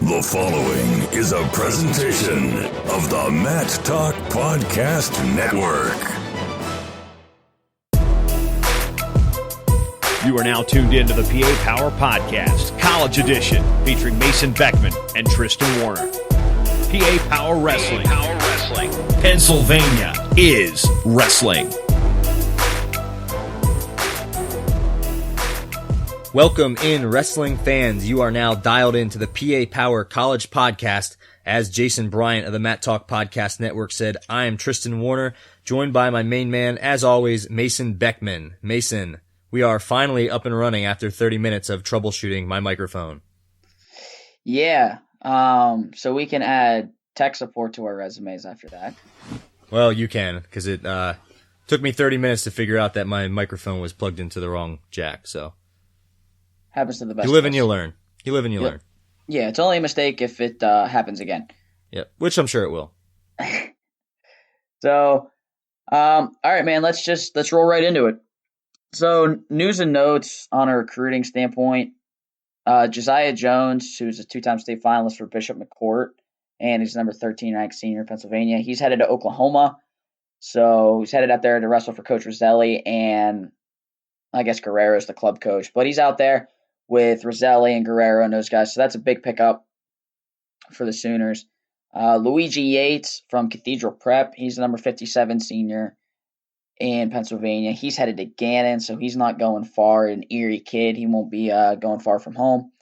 The following is a presentation of the Matt Talk Podcast Network. You are now tuned into the PA Power Podcast, College Edition, featuring Mason Beckman and Tristan Warner. PA Power Wrestling. Pennsylvania is wrestling. Welcome in, wrestling fans. You are now dialed into the PA Power College Podcast. As Jason Bryant of the Matt Talk Podcast Network said, I am Tristan Warner, joined by my main man, as always, Mason Beckman. Mason, we are finally up and running after 30 minutes of troubleshooting my microphone. Yeah, so we can add tech support to our resumes after that. Well, you can, because it took me 30 minutes to figure out that my microphone was plugged into the wrong jack, so. Happens to the best. You live and you learn. You live and you learn. Yeah, it's only a mistake if it happens again. Yep, which I'm sure it will. So, all right, man, let's roll right into it. So, news and notes on a recruiting standpoint. Josiah Jones, who's a two-time state finalist for Bishop McCourt, and he's number 13 ranked senior in Pennsylvania. He's headed to Oklahoma. So, he's headed out there to wrestle for Coach Roselli, and I guess Guerrero's the club coach. But he's out there with Roselli and Guerrero and those guys. So that's a big pickup for the Sooners. Luigi Yates from Cathedral Prep. He's the number 57 senior in Pennsylvania. He's headed to Gannon, so he's not going far. An Erie kid. He won't be going far from home.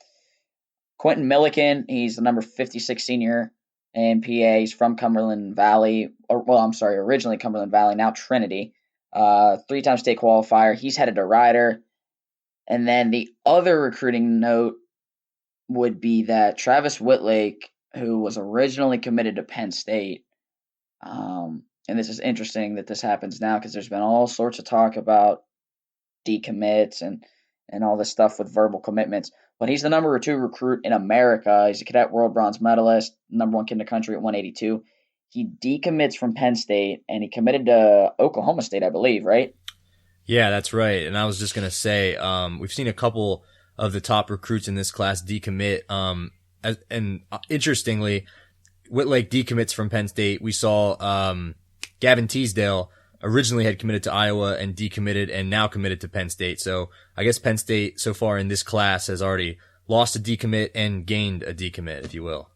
Quentin Milliken. He's the number 56 senior in PA. He's from Cumberland Valley. Originally Cumberland Valley, now Trinity. Three-time state qualifier. He's headed to Ryder. And then the other recruiting note would be that Travis Whitlake, who was originally committed to Penn State, and this is interesting that this happens now because there's been all sorts of talk about decommits and all this stuff with verbal commitments. But he's the number 2 recruit in America. He's a cadet world bronze medalist, number 1 kid in the country at 182. He decommits from Penn State, and he committed to Oklahoma State, I believe, right? Yeah, that's right. And I was just going to say, we've seen a couple of the top recruits in this class decommit. And interestingly, Whitlake decommits from Penn State. We saw Gavin Teasdale originally had committed to Iowa and decommitted and now committed to Penn State. So I guess Penn State so far in this class has already lost a decommit and gained a decommit, if you will.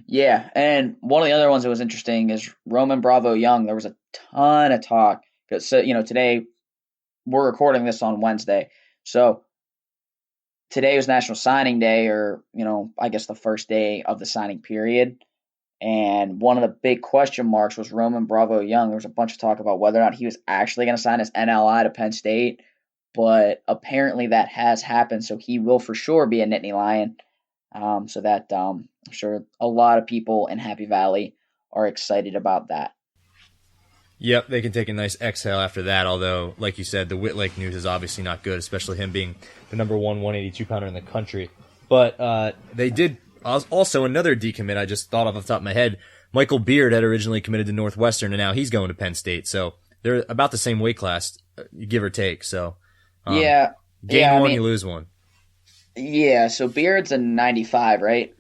Yeah, and one of the other ones that was interesting is Roman Bravo Young. There was a ton of talk. So, today we're recording this on Wednesday. So today was National Signing Day, or, I guess the first day of the signing period. And one of the big question marks was Roman Bravo Young. There was a bunch of talk about whether or not he was actually going to sign his NLI to Penn State. But apparently that has happened. So he will for sure be a Nittany Lion. So that I'm sure a lot of people in Happy Valley are excited about that. Yep, they can take a nice exhale after that, although, like you said, the Whitlake news is obviously not good, especially him being the number 1 182-pounder in the country. But they did also another decommit I just thought off the top of my head. Michael Beard had originally committed to Northwestern, and now he's going to Penn State. So they're about the same weight class, give or take. So gain one, you lose one. Yeah, so Beard's a 95, right?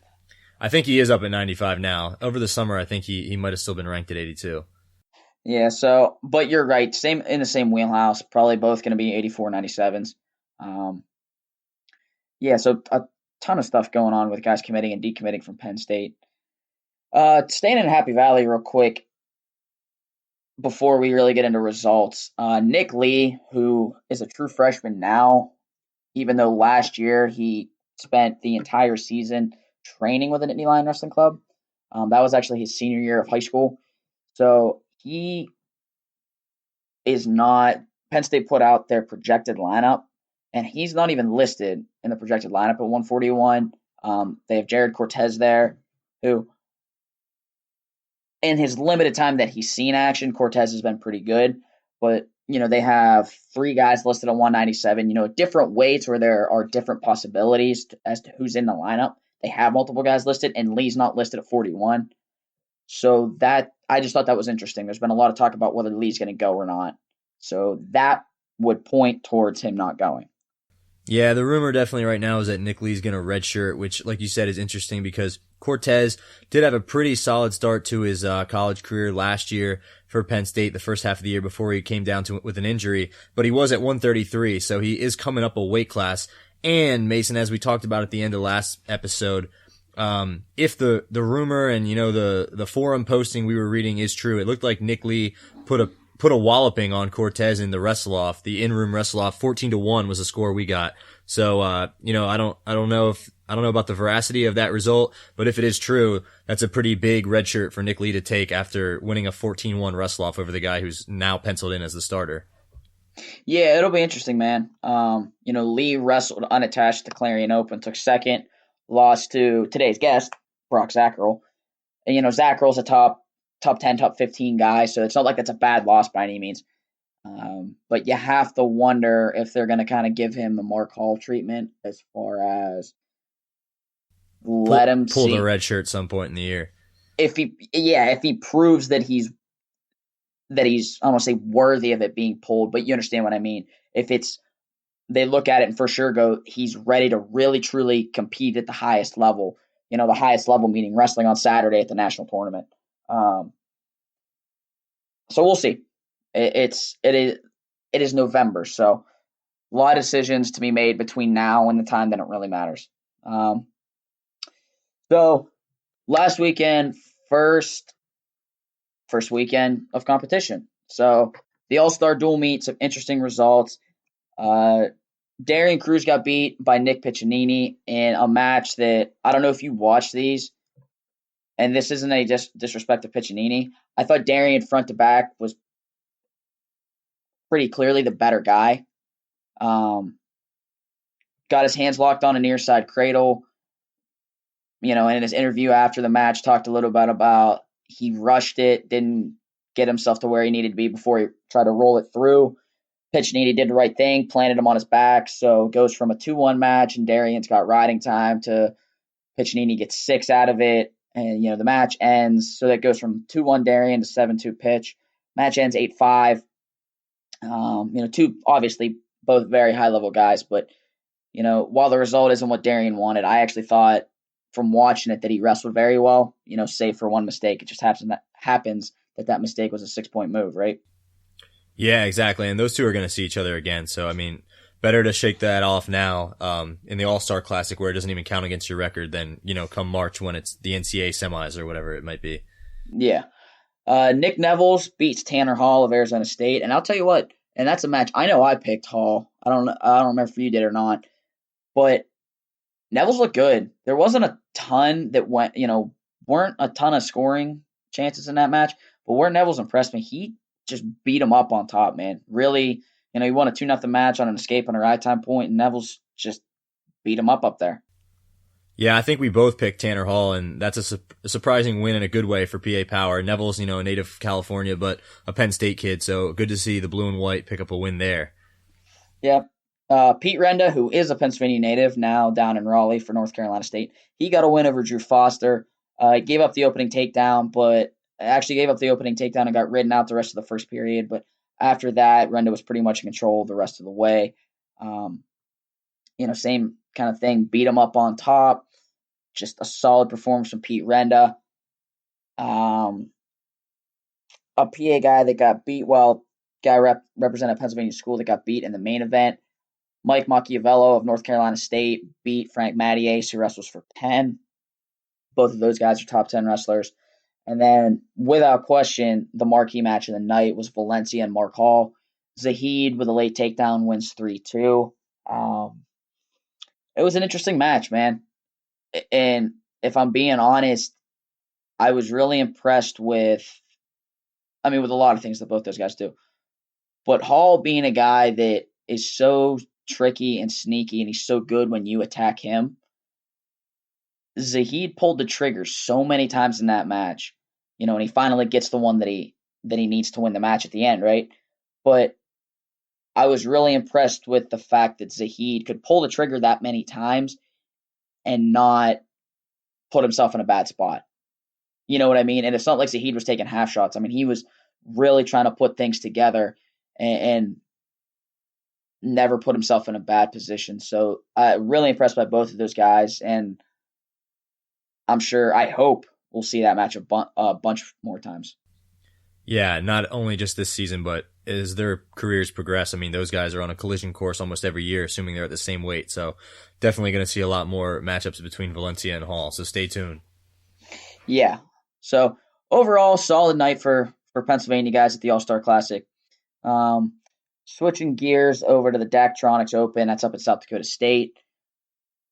I think he is up at 95 now. Over the summer, I think he might have still been ranked at 82. Yeah, but you're right. In the same wheelhouse. Probably both going to be 84, 97s. So a ton of stuff going on with guys committing and decommitting from Penn State. Staying in Happy Valley real quick before we really get into results. Nick Lee, who is a true freshman now, even though last year he spent the entire season training with the Nittany Lion Wrestling Club. That was actually his senior year of high school. So he is not – Penn State put out their projected lineup, and he's not even listed in the projected lineup at 141. They have Jared Cortez there, who in his limited time that he's seen action, Cortez has been pretty good. But, they have 3 guys listed at 197, different weights where there are different possibilities as to who's in the lineup. They have multiple guys listed, and Lee's not listed at 41. So I just thought that was interesting. There's been a lot of talk about whether Lee's going to go or not. So that would point towards him not going. Yeah, the rumor definitely right now is that Nick Lee's going to redshirt, which, like you said, is interesting because Cortez did have a pretty solid start to his college career last year for Penn State, the first half of the year before he came down to it with an injury, but he was at 133, so he is coming up a weight class. And Mason, as we talked about at the end of last episode, if the rumor and, the forum posting we were reading is true, it looked like Nick Lee put a walloping on Cortez in the wrestle-off, the in-room wrestle-off. 14-1 was the score we got. So, I don't know about the veracity of that result, but if it is true, that's a pretty big red shirt for Nick Lee to take after winning a 14-1 wrestle-off over the guy who's now penciled in as the starter. Yeah, it'll be interesting, man. Lee wrestled unattached at the Clarion Open, took second, lost to today's guest, Brock Zacherl. And, Zacherl's a top 10, top 15 guy, so it's not like that's a bad loss by any means. But you have to wonder if they're going to kind of give him the Mark Hall treatment as far as let him pull the red shirt some point in the year. If he proves that he's I don't want to say worthy of it being pulled, but you understand what I mean. If they look at it and for sure go, he's ready to really truly compete at the highest level. The highest level meaning wrestling on Saturday at the national tournament. So we'll see. It is November, so a lot of decisions to be made between now and the time that it really matters. So last weekend, first weekend of competition. So the All-Star dual meet, some interesting results. Darian Cruz got beat by Nick Piccinini in a match that I don't know if you watched these, and this isn't a disrespect to Piccinini. I thought Darian front to back was pretty clearly the better guy. Got his hands locked on a near side cradle. And in his interview after the match, talked a little bit about he rushed it, didn't get himself to where he needed to be before he tried to roll it through. Piccinini did the right thing, planted him on his back, so it goes from a 2-1 match, and Darian's got riding time to Piccinini gets 6 out of it, and the match ends. So that goes from 2-1 Darian to 7-2 Pitch. Match ends 8-5. Two obviously both very high level guys, but while the result isn't what Darian wanted, I actually thought from watching it that he wrestled very well. Save for one mistake. It just happens that mistake was a 6-point move, right? Yeah, exactly. And those two are going to see each other again. So, better to shake that off now in the All-Star Classic where it doesn't even count against your record than, come March when it's the NCAA semis or whatever it might be. Yeah. Nick Nevels beats Tanner Hall of Arizona State. And I'll tell you what, and that's a match I know I picked Hall. I don't remember if you did or not. But Nevels looked good. There wasn't a ton that weren't a ton of scoring chances in that match. But where Nevels impressed me, he just beat him up on top, man. Really, he won a 2-0 match on an escape on a ride time point, and Nevels just beat him up there. Yeah, I think we both picked Tanner Hall, and that's a surprising win in a good way for PA Power. Nevels, a native of California, but a Penn State kid, so good to see the blue and white pick up a win there. Yep. Pete Renda, who is a Pennsylvania native, now down in Raleigh for North Carolina State, he got a win over Drew Foster. Gave up the opening takedown, but actually gave up the opening takedown and got ridden out the rest of the first period. But after that, Renda was pretty much in control the rest of the way. Same kind of thing, beat him up on top. Just a solid performance from Pete Renda. A PA guy that got beat, represented Pennsylvania school that got beat in the main event. Mike Machiavello of North Carolina State beat Frank Mattiace, who wrestles for Penn. Both of those guys are top 10 wrestlers. And then, without question, the marquee match of the night was Valencia and Mark Hall. Zahid, with a late takedown, wins 3-2. It was an interesting match, man. And if I'm being honest, I was really impressed with a lot of things that both those guys do. But Hall being a guy that is so tricky and sneaky, and he's so good when you attack him. Zahid pulled the trigger so many times in that match, and he finally gets the one that he needs to win the match at the end, right? But I was really impressed with the fact that Zahid could pull the trigger that many times and not put himself in a bad spot. You know what I mean? And it's not like Zahid was taking half shots. He was really trying to put things together. And never put himself in a bad position. So really impressed by both of those guys, and I hope we'll see that match a bunch more times. Yeah, not only just this season, but as their careers progress, I mean, those guys are on a collision course almost every year, assuming they're at the same weight. So definitely going to see a lot more matchups between Valencia and Hall. So stay tuned. Yeah. So overall, solid night for Pennsylvania guys at the All-Star Classic. Switching gears over to the Daktronics Open, that's up at South Dakota State.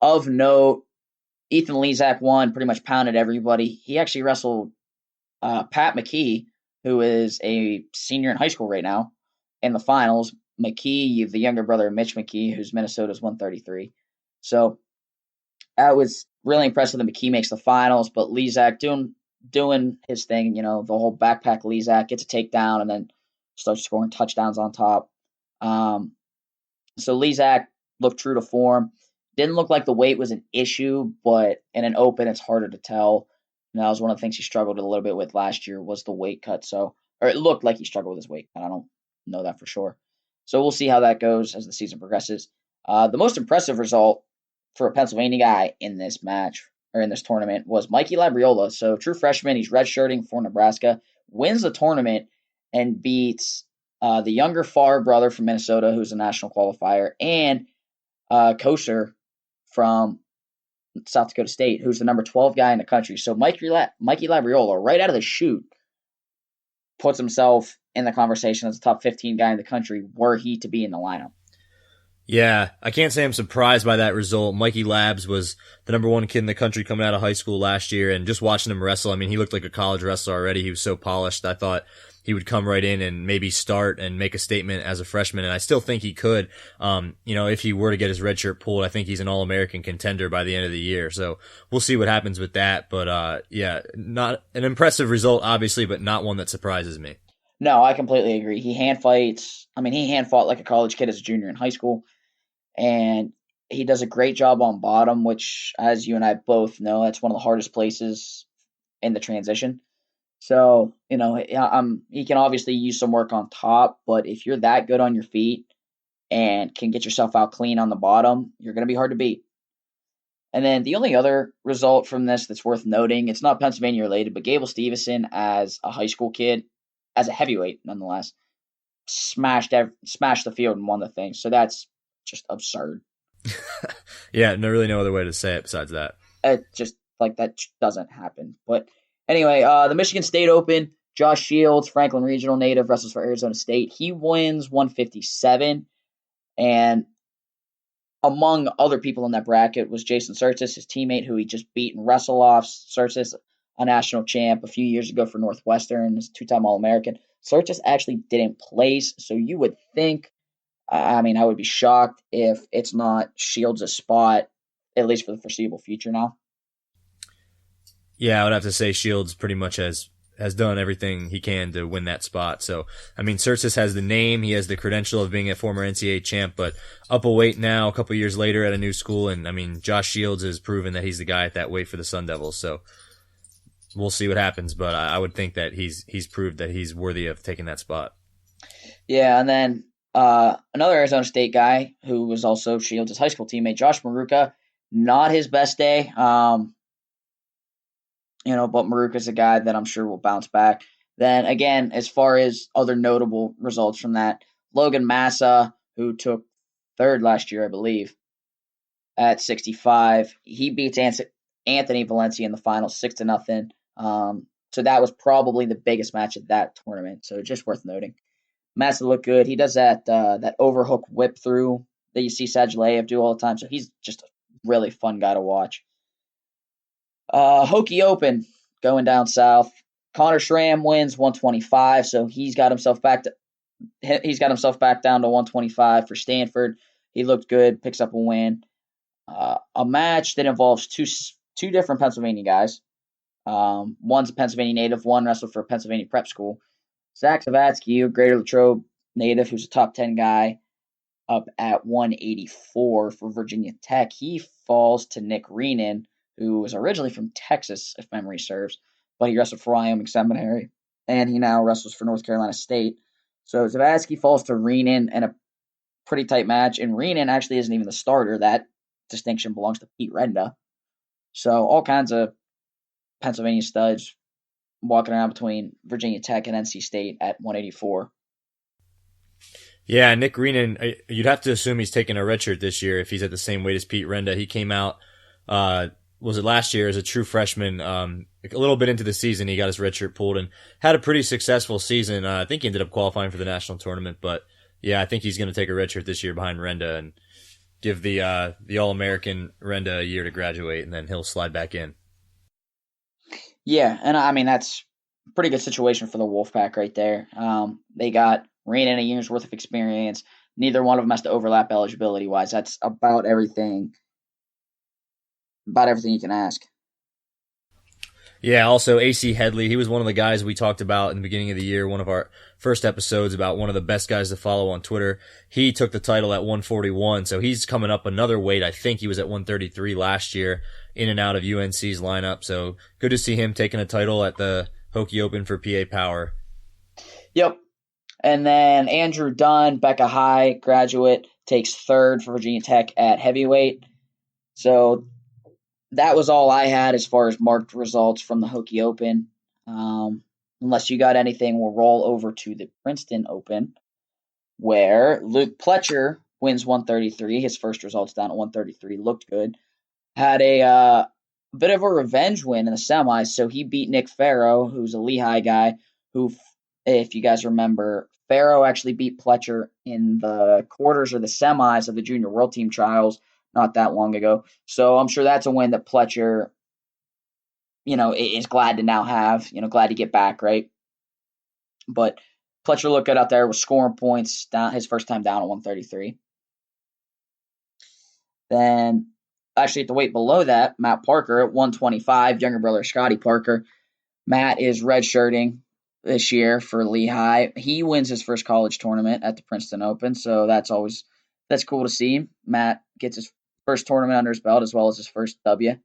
Of note, Ethan Lezak won, pretty much pounded everybody. He actually wrestled Pat McKee, who is a senior in high school right now, in the finals. McKee, the younger brother of Mitch McKee, who's Minnesota's 133. So that was really impressive that McKee makes the finals, but Lezak doing his thing, the whole backpack Lezak, gets a takedown and then starts scoring touchdowns on top. So Lezak looked true to form. Didn't look like the weight was an issue, but in an open, it's harder to tell. And that was one of the things he struggled a little bit with last year was the weight cut. Or it looked like he struggled with his weight cut. I don't know that for sure. So we'll see how that goes as the season progresses. The most impressive result for a Pennsylvania guy in this match or in this tournament was Mikey Labriola. So true freshman, he's redshirting for Nebraska, wins the tournament and beats the younger Farr brother from Minnesota, who's a national qualifier, and Kosher from South Dakota State, who's the number 12 guy in the country. So Mikey Labriola, right out of the chute, puts himself in the conversation as a top 15 guy in the country were he to be in the lineup. Yeah, I can't say I'm surprised by that result. Mikey Labs was the number 1 kid in the country coming out of high school last year, and just watching him wrestle, I mean, he looked like a college wrestler already. He was so polished. I thought he would come right in and maybe start and make a statement as a freshman, and I still think he could. If he were to get his red shirt pulled, I think he's an All-American contender by the end of the year. So we'll see what happens with that. But yeah, not an impressive result, obviously, but not one that surprises me. No, I completely agree. He hand fought like a college kid as a junior in high school, and he does a great job on bottom, which, as you and I both know, that's one of the hardest places in the transition. So, he can obviously use some work on top, but if you're that good on your feet and can get yourself out clean on the bottom, you're going to be hard to beat. And then the only other result from this that's worth noting, it's not Pennsylvania related, but Gable Stevenson as a high school kid, as a heavyweight nonetheless, smashed the field and won the thing. So that's just absurd. Yeah, no other way to say it besides that. It just that doesn't happen. But anyway, the Michigan State Open, Josh Shields, Franklin Regional native, wrestles for Arizona State. He wins 157, and among other people in that bracket was Jason Surtis, his teammate, who he just beat in wrestle-offs. Surtis, a national champ a few years ago for Northwestern, is a 2-time All-American. Surtis actually didn't place, so you would think, I would be shocked if it's not Shields' spot, at least for the foreseeable future now. Yeah, I would have to say Shields pretty much has done everything he can to win that spot. So, Surtis has the name, he has the credential of being a former NCAA champ, but up a weight now, a couple years later at a new school, and Josh Shields has proven that he's the guy at that weight for the Sun Devils. So we'll see what happens, but I would think that he's proved that he's worthy of taking that spot. Yeah, and then another Arizona State guy who was also Shields' high school teammate, Josh Maruka, not his best day. But Maruka's a guy that I'm sure will bounce back. Then again, as far as other notable results from that, Logan Massa, who took third last year, I believe, at 65, he beats Anthony Valencia in the final 6-0. So that was probably the biggest match of that tournament. So just worth noting. Massa looked good. He does that overhook whip through that you see Sagilev do all the time. So he's just a really fun guy to watch. Hokie Open going down south. Connor Schramm wins 125, so he's got himself back down to 125 for Stanford. He looked good, picks up a win. A match that involves two different Pennsylvania guys. One's a Pennsylvania native, one wrestled for a Pennsylvania prep school. Zach Savatsky, a Greater Latrobe native, who's a top 10 guy, up at 184 for Virginia Tech. He falls to Nick Reenan, who was originally from Texas, if memory serves, but he wrestled for Wyoming Seminary, and he now wrestles for North Carolina State. So Zavatsky falls to Reenan in a pretty tight match. And Renan actually isn't even the starter. That distinction belongs to Pete Renda. So all kinds of Pennsylvania studs walking around between Virginia Tech and NC State at 184. Yeah, Nick Renan, you'd have to assume he's taking a redshirt this year if he's at the same weight as Pete Renda. He came out, was it last year as a true freshman, a little bit into the season, he got his redshirt pulled and had a pretty successful season. I think he ended up qualifying for the national tournament, but yeah, I think he's going to take a redshirt this year behind Renda and give the All-American Renda a year to graduate, and then he'll slide back in. Yeah, and I mean, that's a pretty good situation for the Wolfpack right there. They got Renan a year's worth of experience. Neither one of them has to overlap eligibility-wise. That's about everything you can ask. Yeah, also AC Headley, he was one of the guys we talked about in the beginning of the year, one of our first episodes about one of the best guys to follow on Twitter. He took the title at 141, so he's coming up another weight. I think he was at 133 last year, in and out of UNC's lineup, so good to see him taking a title at the Hokie Open for PA Power. Yep. And then Andrew Dunn, Becca High graduate, takes third for Virginia Tech at heavyweight. So that was all I had as far as marked results from the Hokie Open. Unless you got anything, we'll roll over to the Princeton Open, where Luke Pletcher wins 133. His first results down at 133 looked good. Had a bit of a revenge win in the semis, so he beat Nick Farrow, who's a Lehigh guy, who, if you guys remember, Farrow actually beat Pletcher in the quarters or the semis of the Junior World Team Trials not that long ago. So I'm sure that's a win that Pletcher, is glad to now have, glad to get back, right? But Pletcher looked good out there, was scoring points down his first time down at 133. Then, actually at the weight below that, Matt Parker at 125, younger brother Scotty Parker. Matt is redshirting this year for Lehigh. He wins his first college tournament at the Princeton Open, so that's cool to see. Matt gets his first tournament under his belt as well as his first W.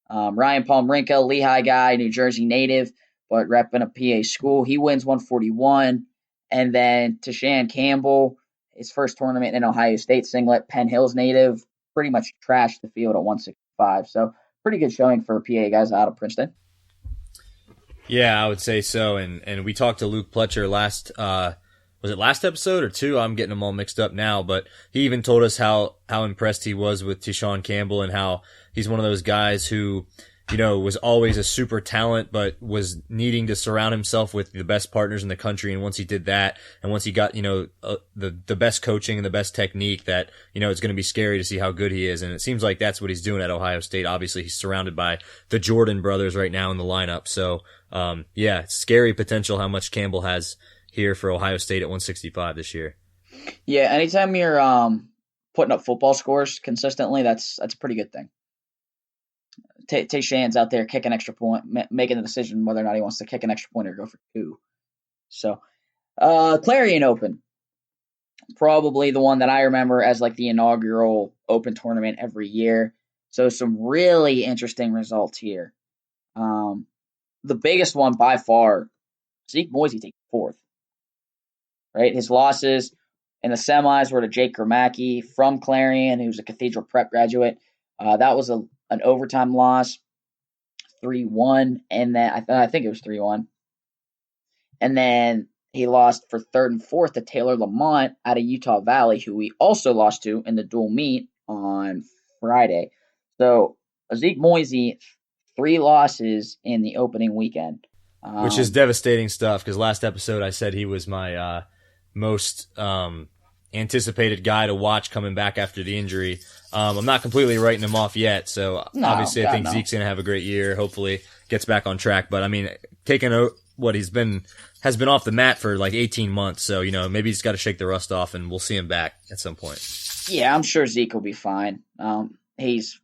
Ryan Palmrinka, Lehigh guy, New Jersey native, but repping a PA school. He wins 141. And then Tashan Campbell, his first tournament in Ohio State singlet, Penn Hills native, pretty much trashed the field at 165. So pretty good showing for PA guys out of Princeton. Yeah, I would say so. And we talked to Luke Pletcher last episode or two? I'm getting them all mixed up now, but he even told us how impressed he was with Tashawn Campbell and how he's one of those guys who, was always a super talent, but was needing to surround himself with the best partners in the country. And once he did that, and once he got, the best coaching and the best technique, that, it's going to be scary to see how good he is. And it seems like that's what he's doing at Ohio State. Obviously, he's surrounded by the Jordan brothers right now in the lineup. So, scary potential how much Campbell has here for Ohio State at 165 this year. Yeah, anytime you're putting up football scores consistently, that's a pretty good thing. Tayshawn's out there kicking extra point, making the decision whether or not he wants to kick an extra point or go for two. So, Clarion Open, probably the one that I remember as like the inaugural Open tournament every year. So some really interesting results here. The biggest one by far, Zeke Moisey takes fourth. Right, his losses in the semis were to Jake Gramacki from Clarion, who's a Cathedral Prep graduate. That was an overtime loss, 3-1, and then I think it was 3-1. And then he lost for third and fourth to Taylor Lamont out of Utah Valley, who we also lost to in the dual meet on Friday. So Zeke Moisey, 3 losses in the opening weekend. Which is devastating stuff, because last episode I said he was my most anticipated guy to watch coming back after the injury. I'm not completely writing him off yet, so obviously I think Zeke's going to have a great year, hopefully gets back on track. But I mean, taking what has been off the mat for like 18 months, so maybe he's got to shake the rust off, and we'll see him back at some point. Yeah, I'm sure Zeke will be fine. He's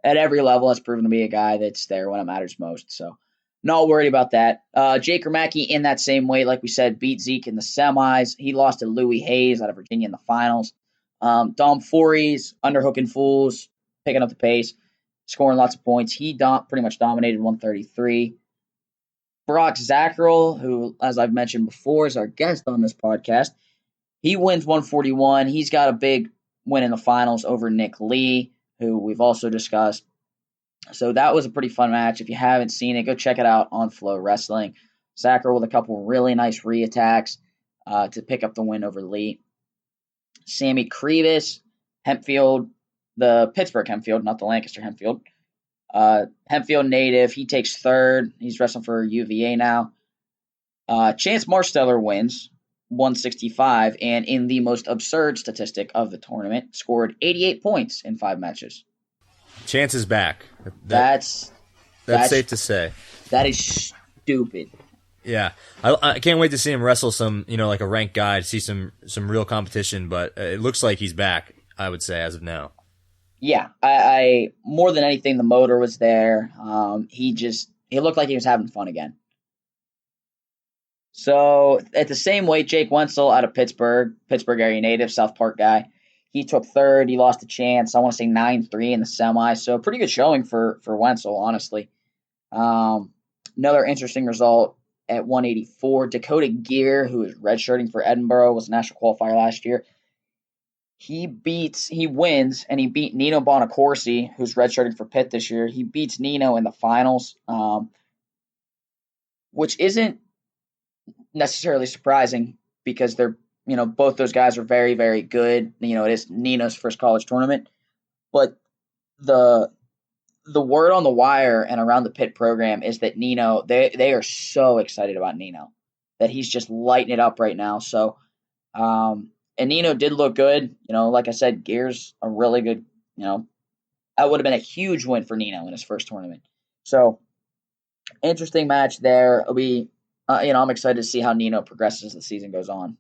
at every level has proven to be a guy that's there when it matters most, so not worried about that. Jake Gramacki in that same way, like we said, beat Zeke in the semis. He lost to Louis Hayes out of Virginia in the finals. Dom Fories, underhooking fools, picking up the pace, scoring lots of points. He pretty much dominated 133. Brock Zacherl, who, as I've mentioned before, is our guest on this podcast, He wins 141. He's got a big win in the finals over Nick Lee, who we've also discussed. So that was a pretty fun match. If you haven't seen it, go check it out on Flow Wrestling. Zacherl with a couple really nice re-attacks to pick up the win over Lee. Sammy Krivas, Hempfield, the Pittsburgh Hempfield, not the Lancaster Hempfield. Hempfield native. He takes third. He's wrestling for UVA now. Chance Marsteller wins 165, and in the most absurd statistic of the tournament, scored 88 points in 5 matches. Chance is back. That's safe to say. That is stupid. Yeah, I can't wait to see him wrestle some, like a ranked guy, to see some real competition. But it looks like he's back, I would say, as of now. Yeah, I more than anything, the motor was there. He looked like he was having fun again. So at the same weight, Jake Wenzel out of Pittsburgh area native, South Park guy. He took third. He lost a chance. I want to say 9-3 in the semi. So pretty good showing for Wenzel, honestly. Another interesting result at 184. Dakota Gear, who is redshirting for Edinburgh, was a national qualifier last year. He wins, and he beat Nino Bonacorsi, who's redshirting for Pitt this year. He beats Nino in the finals, which isn't necessarily surprising because they're, both those guys are very, very good. It is Nino's first college tournament, but the word on the wire and around the Pitt program is that Nino, they are so excited about Nino that he's just lighting it up right now. So, and Nino did look good. Like I said, Gear's a really good, that would have been a huge win for Nino in his first tournament. So, interesting match there. I'm excited to see how Nino progresses as the season goes on.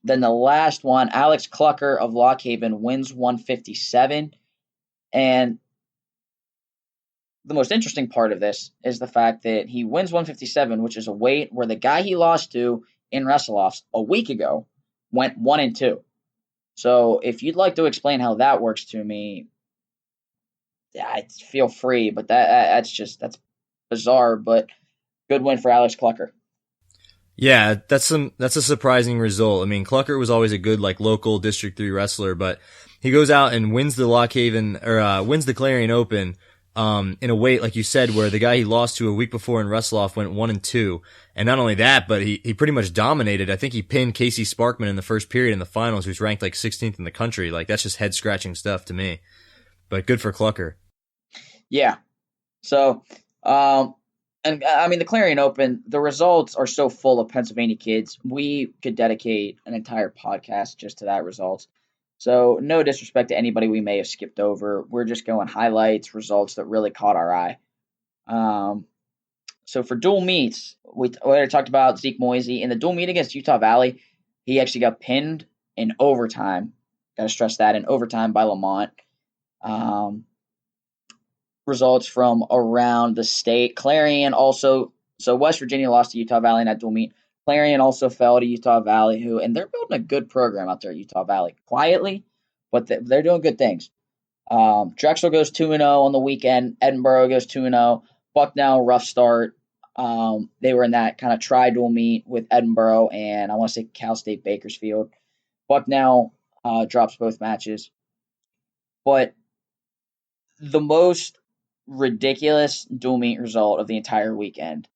Then the last one, Alex Clucker of Lock Haven wins 157. And the most interesting part of this is the fact that he wins 157, which is a weight where the guy he lost to in wrestle-offs a week ago went 1-2. So if you'd like to explain how that works to me, feel free. But that's bizarre, but good win for Alex Clucker. Yeah, that's a surprising result. I mean, Clucker was always a good local District 3 wrestler, but he goes out and wins the wins the Clarion Open in a weight, like you said, where the guy he lost to a week before in wrestle-off went 1-2. And not only that, but he pretty much dominated. I think he pinned Casey Sparkman in the first period in the finals, who's ranked 16th in the country. That's just head-scratching stuff to me. But good for Clucker. Yeah. So, and I mean, the Clarion Open, the results are so full of Pennsylvania kids. We could dedicate an entire podcast just to that result. So no disrespect to anybody we may have skipped over. We're just going highlights, results that really caught our eye. So for dual meets, we already talked about Zeke Moisey. In the dual meet against Utah Valley, he actually got pinned in overtime. Got to stress that, in overtime by Lamont. Results from around the state. Clarion also, so West Virginia lost to Utah Valley in that dual meet. Clarion also fell to Utah Valley, and they're building a good program out there at Utah Valley. Quietly, but they're doing good things. Drexel goes 2-0 on the weekend. Edinburgh goes 2-0. Bucknell, rough start. They were in that kind of tri-dual meet with Edinburgh and I want to say Cal State Bakersfield. Bucknell drops both matches. But the most ridiculous dual meet result of the entire weekend.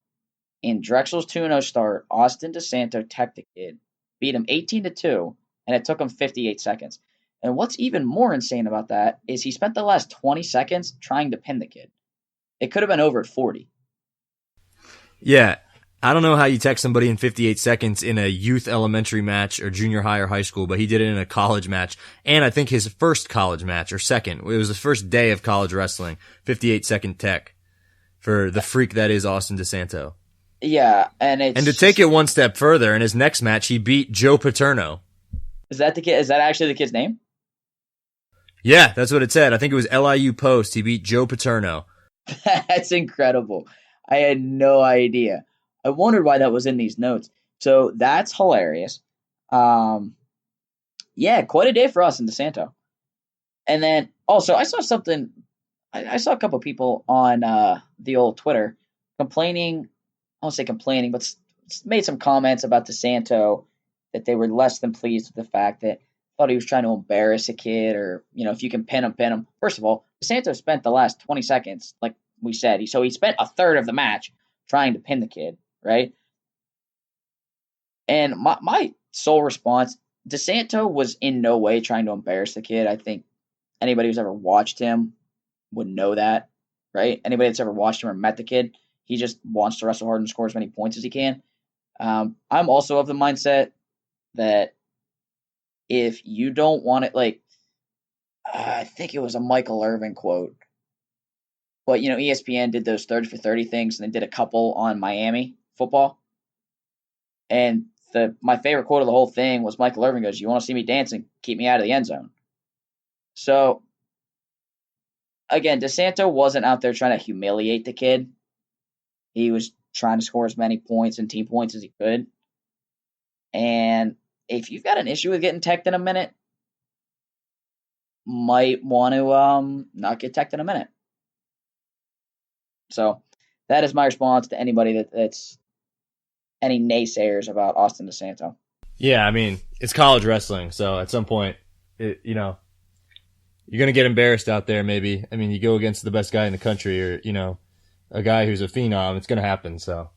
In Drexel's 2-0 start, Austin DeSanto teched the kid, beat him 18-2, and it took him 58 seconds. And what's even more insane about that is he spent the last 20 seconds trying to pin the kid. It could have been over at 40. Yeah, I don't know how you tech somebody in 58 seconds in a youth elementary match or junior high or high school, but he did it in a college match. And I think his first college match, or second, it was the first day of college wrestling, 58-second tech for the freak that is Austin DeSanto. Yeah, and to take it one step further, in his next match, he beat Joe Paterno. Is that the kid? Is that actually the kid's name? Yeah, that's what it said. I think it was LIU Post. He beat Joe Paterno. That's incredible. I had no idea. I wondered why that was in these notes. So that's hilarious. Yeah, quite a day for us in DeSanto. And then also, I saw something. I saw a couple people on the old Twitter complaining. I won't say complaining, but made some comments about DeSanto that they were less than pleased with the fact that thought he was trying to embarrass a kid, or if you can pin him, pin him. First of all, DeSanto spent the last 20 seconds, like we said, he spent a third of the match trying to pin the kid, right? And my sole response, DeSanto was in no way trying to embarrass the kid. I think anybody who's ever watched him would know that, right? Anybody that's ever watched him or met the kid, he just wants to wrestle hard and score as many points as he can. I'm also of the mindset that if you don't want it, like, I think it was a Michael Irvin quote, but ESPN did those 30 for 30 things, and they did a couple on Miami football. And my favorite quote of the whole thing was Michael Irvin goes, "You want to see me dancing? Keep me out of the end zone." So, again, DeSanto wasn't out there trying to humiliate the kid. He was trying to score as many points and team points as he could. And if you've got an issue with getting teched in a minute, might want to not get teched in a minute. So that is my response to anybody that's any naysayers about Austin DeSanto. Yeah, I mean, it's college wrestling, so at some point, you're going to get embarrassed out there maybe. I mean, you go against the best guy in the country, or, a guy who's a phenom, it's going to happen, so.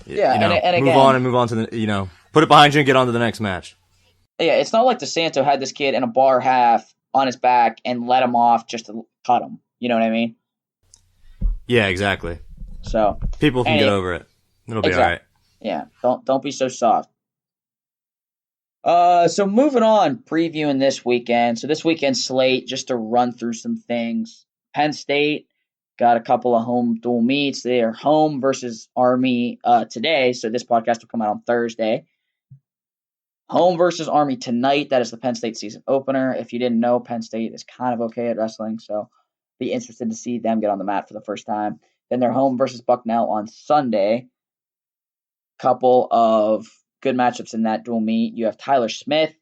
Yeah, and again, move on to the, put it behind you and get on to the next match. Yeah, it's not like DeSanto had this kid in a bar half on his back and let him off just to cut him. You know what I mean? Yeah, exactly. So people can get over it. It'll be all right. Yeah, don't be so soft. So moving on, previewing this weekend. So this weekend slate, just to run through some things. Penn State got a couple of home dual meets. They are home versus Army today, so this podcast will come out on Thursday. Home versus Army tonight. That is the Penn State season opener. If you didn't know, Penn State is kind of okay at wrestling, so be interested to see them get on the mat for the first time. Then they're home versus Bucknell on Sunday. Couple of good matchups in that dual meet. You have Tyler Smith.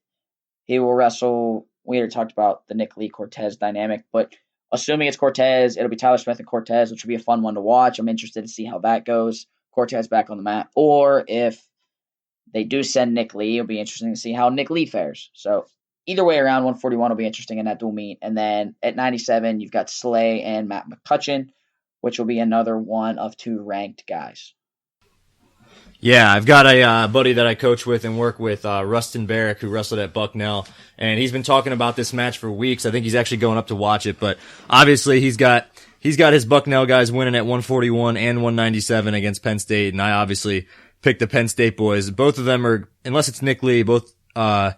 He will wrestle. We already talked about the Nick Lee Cortez dynamic, but assuming it's Cortez, it'll be Tyler Smith and Cortez, which will be a fun one to watch. I'm interested to see how that goes. Cortez back on the mat. Or if they do send Nick Lee, it'll be interesting to see how Nick Lee fares. So either way around, 141 will be interesting in that dual meet. And then at 97, you've got Slay and Matt McCutcheon, which will be another one of two ranked guys. Yeah, I've got a buddy that I coach with and work with, Rustin Barrick, who wrestled at Bucknell, and he's been talking about this match for weeks. I think he's actually going up to watch it, but obviously he's got his Bucknell guys winning at 141 and 197 against Penn State, and I obviously picked the Penn State boys. Both of them are, unless it's Nick Lee, both, well,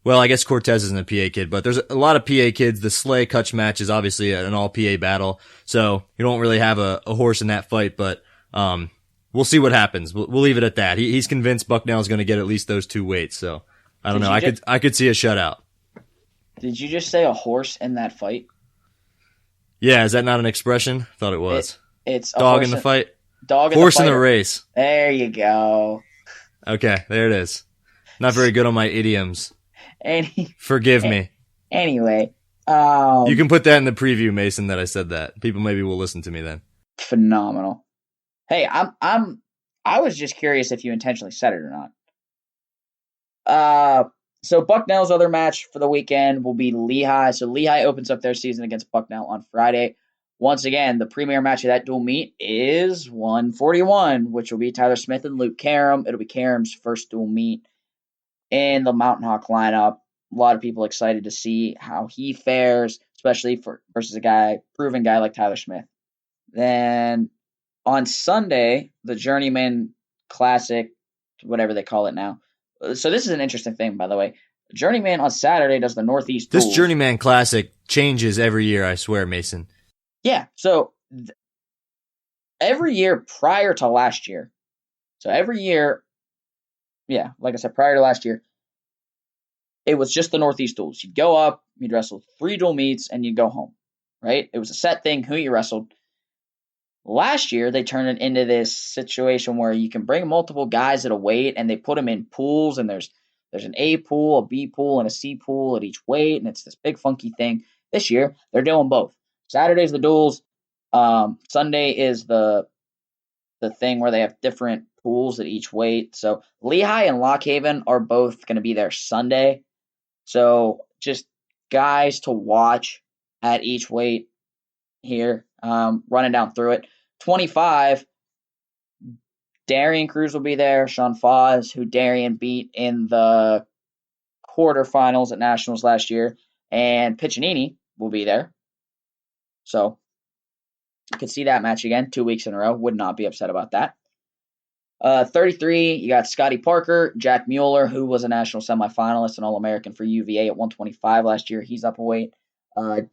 I guess Cortez isn't a PA kid, but there's a lot of PA kids. The Slay Kutch match is obviously an all PA battle, so you don't really have a horse in that fight, but, we'll see what happens. We'll leave it at that. He's convinced Bucknell's going to get at least those two weights. So I don't know. I could see a shutout. Did you just say a horse in that fight? Yeah, is that not an expression? I thought it was. It's dog in the fight. Horse in the race. There you go. Okay, there it is. Not very good on my idioms. Forgive me. Anyway, you can put that in the preview, Mason, that I said that. People maybe will listen to me then. Phenomenal. Hey, I was just curious if you intentionally said it or not. So Bucknell's other match for the weekend will be Lehigh. So Lehigh opens up their season against Bucknell on Friday. Once again, the premier match of that dual meet is 141, which will be Tyler Smith and Luke Karam. It'll be Karam's first dual meet in the Mountain Hawk lineup. A lot of people excited to see how he fares, especially versus a proven guy like Tyler Smith. Then on Sunday, the Journeymen Classic, whatever they call it now. So this is an interesting thing, by the way. Journeyman on Saturday does the Northeast This Duels. Journeyman Classic changes every year, I swear, Mason. Yeah, so every year prior to last year. So every year, yeah, like I said, prior to last year, it was just the Northeast Duels. You'd go up, you'd wrestle 3 dual meets, and you'd go home, right? It was a set thing, who you wrestled. Last year, they turned it into this situation where you can bring multiple guys at a weight, and they put them in pools, and there's an A pool, a B pool, and a C pool at each weight, and it's this big funky thing. This year, they're doing both. Saturday's the duels. Sunday is the thing where they have different pools at each weight. So Lehigh and Lock Haven are both going to be there Sunday. So just guys to watch at each weight here, running down through it. 25, Darian Cruz will be there. Sean Foz, who Darian beat in the quarterfinals at Nationals last year, and Piccinini will be there. So you could see that match again 2 weeks in a row. Would not be upset about that. 33, you got Scotty Parker, Jack Mueller, who was a national semifinalist and All-American for UVA at 125 last year. He's up a weight.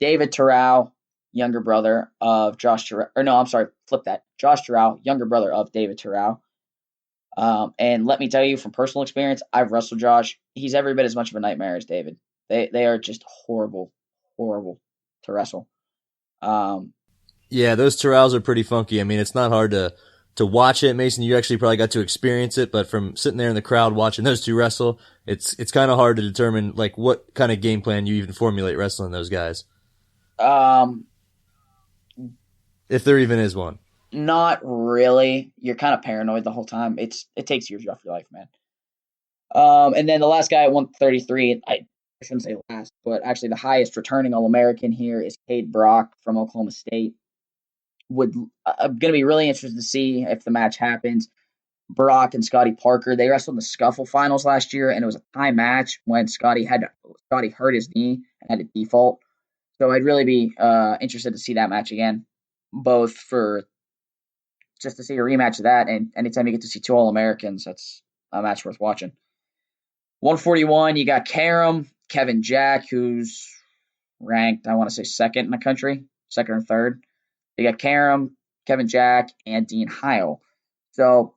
David Terrell, younger brother of Josh Terrell. Or no, I'm sorry, flip that. Josh Terrell, younger brother of David Terrell. And let me tell you from personal experience, I've wrestled Josh. He's every bit as much of a nightmare as David. They are just horrible to wrestle. Yeah, those Terrells are pretty funky. I mean, it's not hard to watch it. Mason, you actually probably got to experience it, but from sitting there in the crowd watching those two wrestle, it's kind of hard to determine like what kind of game plan you even formulate wrestling those guys. If there even is one. Not really. You're kind of paranoid the whole time. It takes years off your life, man. And then the last guy at 133, I shouldn't say last, but actually the highest returning All-American here is Cade Brock from Oklahoma State. I'm going to be really interested to see if the match happens. Brock and Scotty Parker, they wrestled in the Scuffle finals last year, and it was a tie match when Scotty hurt his knee and had to default. So I'd really be interested to see that match again, both for just to see a rematch of that, and anytime you get to see two All-Americans, that's a match worth watching. 141, you got Kevin Jack, who's ranked, I want to say second in the country, second or third. You got Kevin Jack, and Dean Heil. So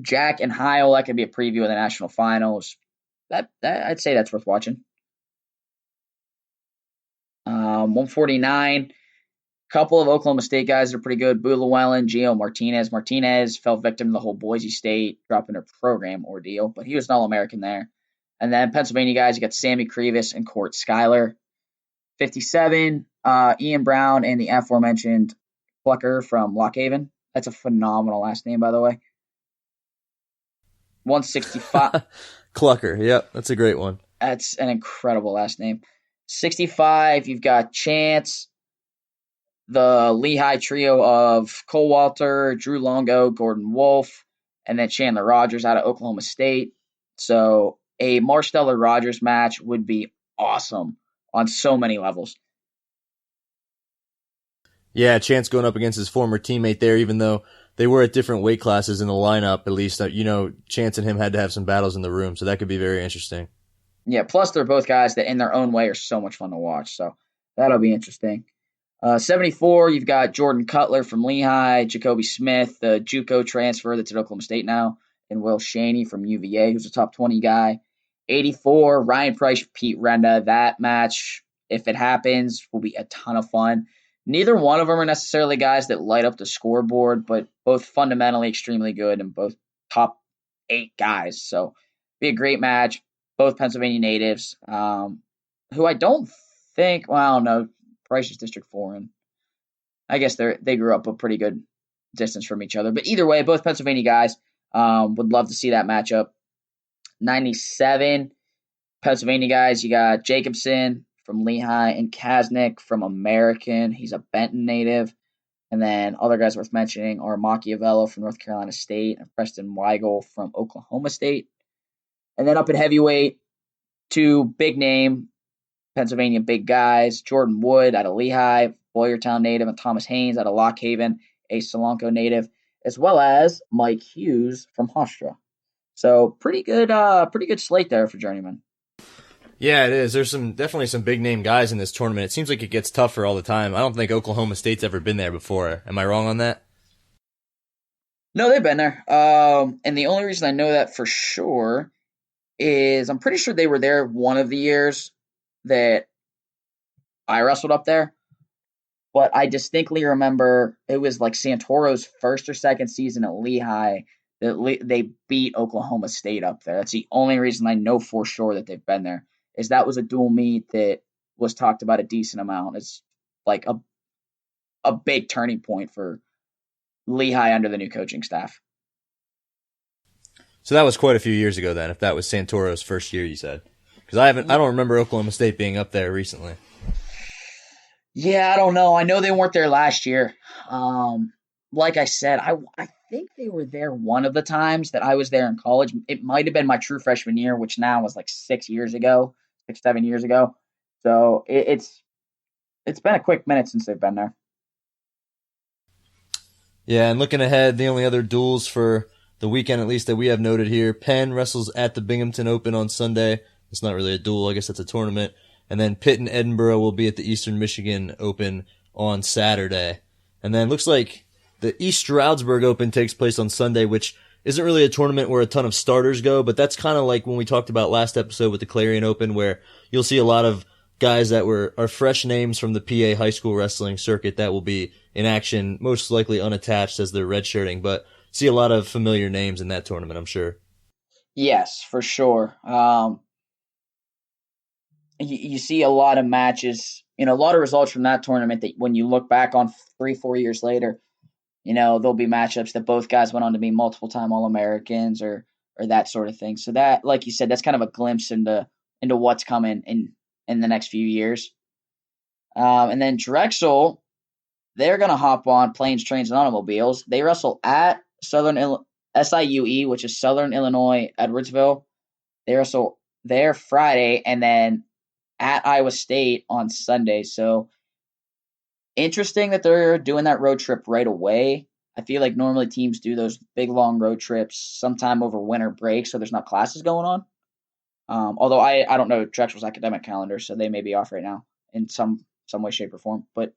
Jack and Heil, that could be a preview of the national finals. That I'd say that's worth watching. 149, couple of Oklahoma State guys that are pretty good. Boo Llewellyn, Gio Martinez. Martinez fell victim to the whole Boise State dropping her program ordeal, but he was an All-American there. And then Pennsylvania guys, you got Sammy Krivas and Court Schuyler. 57, Ian Brown and the aforementioned Plucker from Lock Haven. That's a phenomenal last name, by the way. 165. Clucker, yep, that's a great one. That's an incredible last name. 65, you've got Chance, the Lehigh trio of Cole Walter, Drew Longo, Gordon Wolf, and then Chandler Rogers out of Oklahoma State. So a Marsteller Rogers match would be awesome on so many levels. Yeah, Chance going up against his former teammate there, even though they were at different weight classes in the lineup, at least, Chance and him had to have some battles in the room, so that could be very interesting. Yeah, plus they're both guys that in their own way are so much fun to watch, so that'll be interesting. 74, you've got Jordan Cutler from Lehigh, Jacoby Smith, the JUCO transfer that's at Oklahoma State now, and Will Shaney from UVA, who's a top 20 guy. 84, Ryan Price, Pete Renda. That match, if it happens, will be a ton of fun. Neither one of them are necessarily guys that light up the scoreboard, but both fundamentally extremely good and both top 8 guys. So be a great match. Both Pennsylvania natives, who I don't think, well, I don't know, Price is District 4, and I guess they grew up a pretty good distance from each other. But either way, both Pennsylvania guys, would love to see that matchup. 97, Pennsylvania guys, you got Jacobson from Lehigh and Kasnick from American. He's a Benton native. And then other guys worth mentioning are Machiavello from North Carolina State and Preston Weigel from Oklahoma State. And then up at heavyweight, 2 big name Pennsylvania big guys, Jordan Wood out of Lehigh, Boyertown native, and Thomas Haynes out of Lock Haven, a Solanco native, as well as Mike Hughes from Hofstra. So pretty good slate there for Journeymen. Yeah, it is. There's definitely some big name guys in this tournament. It seems like it gets tougher all the time. I don't think Oklahoma State's ever been there before. Am I wrong on that? No, they've been there. And the only reason I know that for sure is I'm pretty sure they were there one of the years that I wrestled up there. But I distinctly remember it was like Santoro's first or second season at Lehigh that they beat Oklahoma State up there. That's the only reason I know for sure that they've been there, is that was a dual meet that was talked about a decent amount. It's like a big turning point for Lehigh under the new coaching staff. So that was quite a few years ago then, if that was Santoro's first year, you said. Because I don't remember Oklahoma State being up there recently. Yeah, I don't know. I know they weren't there last year. Like I said, I think they were there one of the times that I was there in college. It might have been my true freshman year, which now was like 7 years ago. So it's been a quick minute since they've been there. Yeah, and looking ahead, the only other duels for the weekend, at least that we have noted here, Penn wrestles at the Binghamton Open on Sunday. It's not really a duel. I guess that's a tournament. And then Pitt and Edinburgh will be at the Eastern Michigan Open on Saturday. And then looks like the East Stroudsburg Open takes place on Sunday, which isn't really a tournament where a ton of starters go, but that's kind of like when we talked about last episode with the Clarion Open, where you'll see a lot of guys that are fresh names from the PA high school wrestling circuit that will be in action, most likely unattached as they're redshirting, but see a lot of familiar names in that tournament, I'm sure. Yes, for sure. You see a lot of matches, a lot of results from that tournament that when you look back on 3-4 years later, there'll be matchups that both guys went on to be multiple-time All-Americans or that sort of thing. So that, like you said, that's kind of a glimpse into what's coming in the next few years. And then Drexel, they're going to hop on planes, trains, and automobiles. They wrestle at SIUE, which is Southern Illinois, Edwardsville. They wrestle there Friday, and then at Iowa State on Sunday. So interesting that they're doing that road trip right away. I feel like normally teams do those big, long road trips sometime over winter break, so there's not classes going on. Although I don't know Drexel's academic calendar, so they may be off right now in some way, shape, or form. But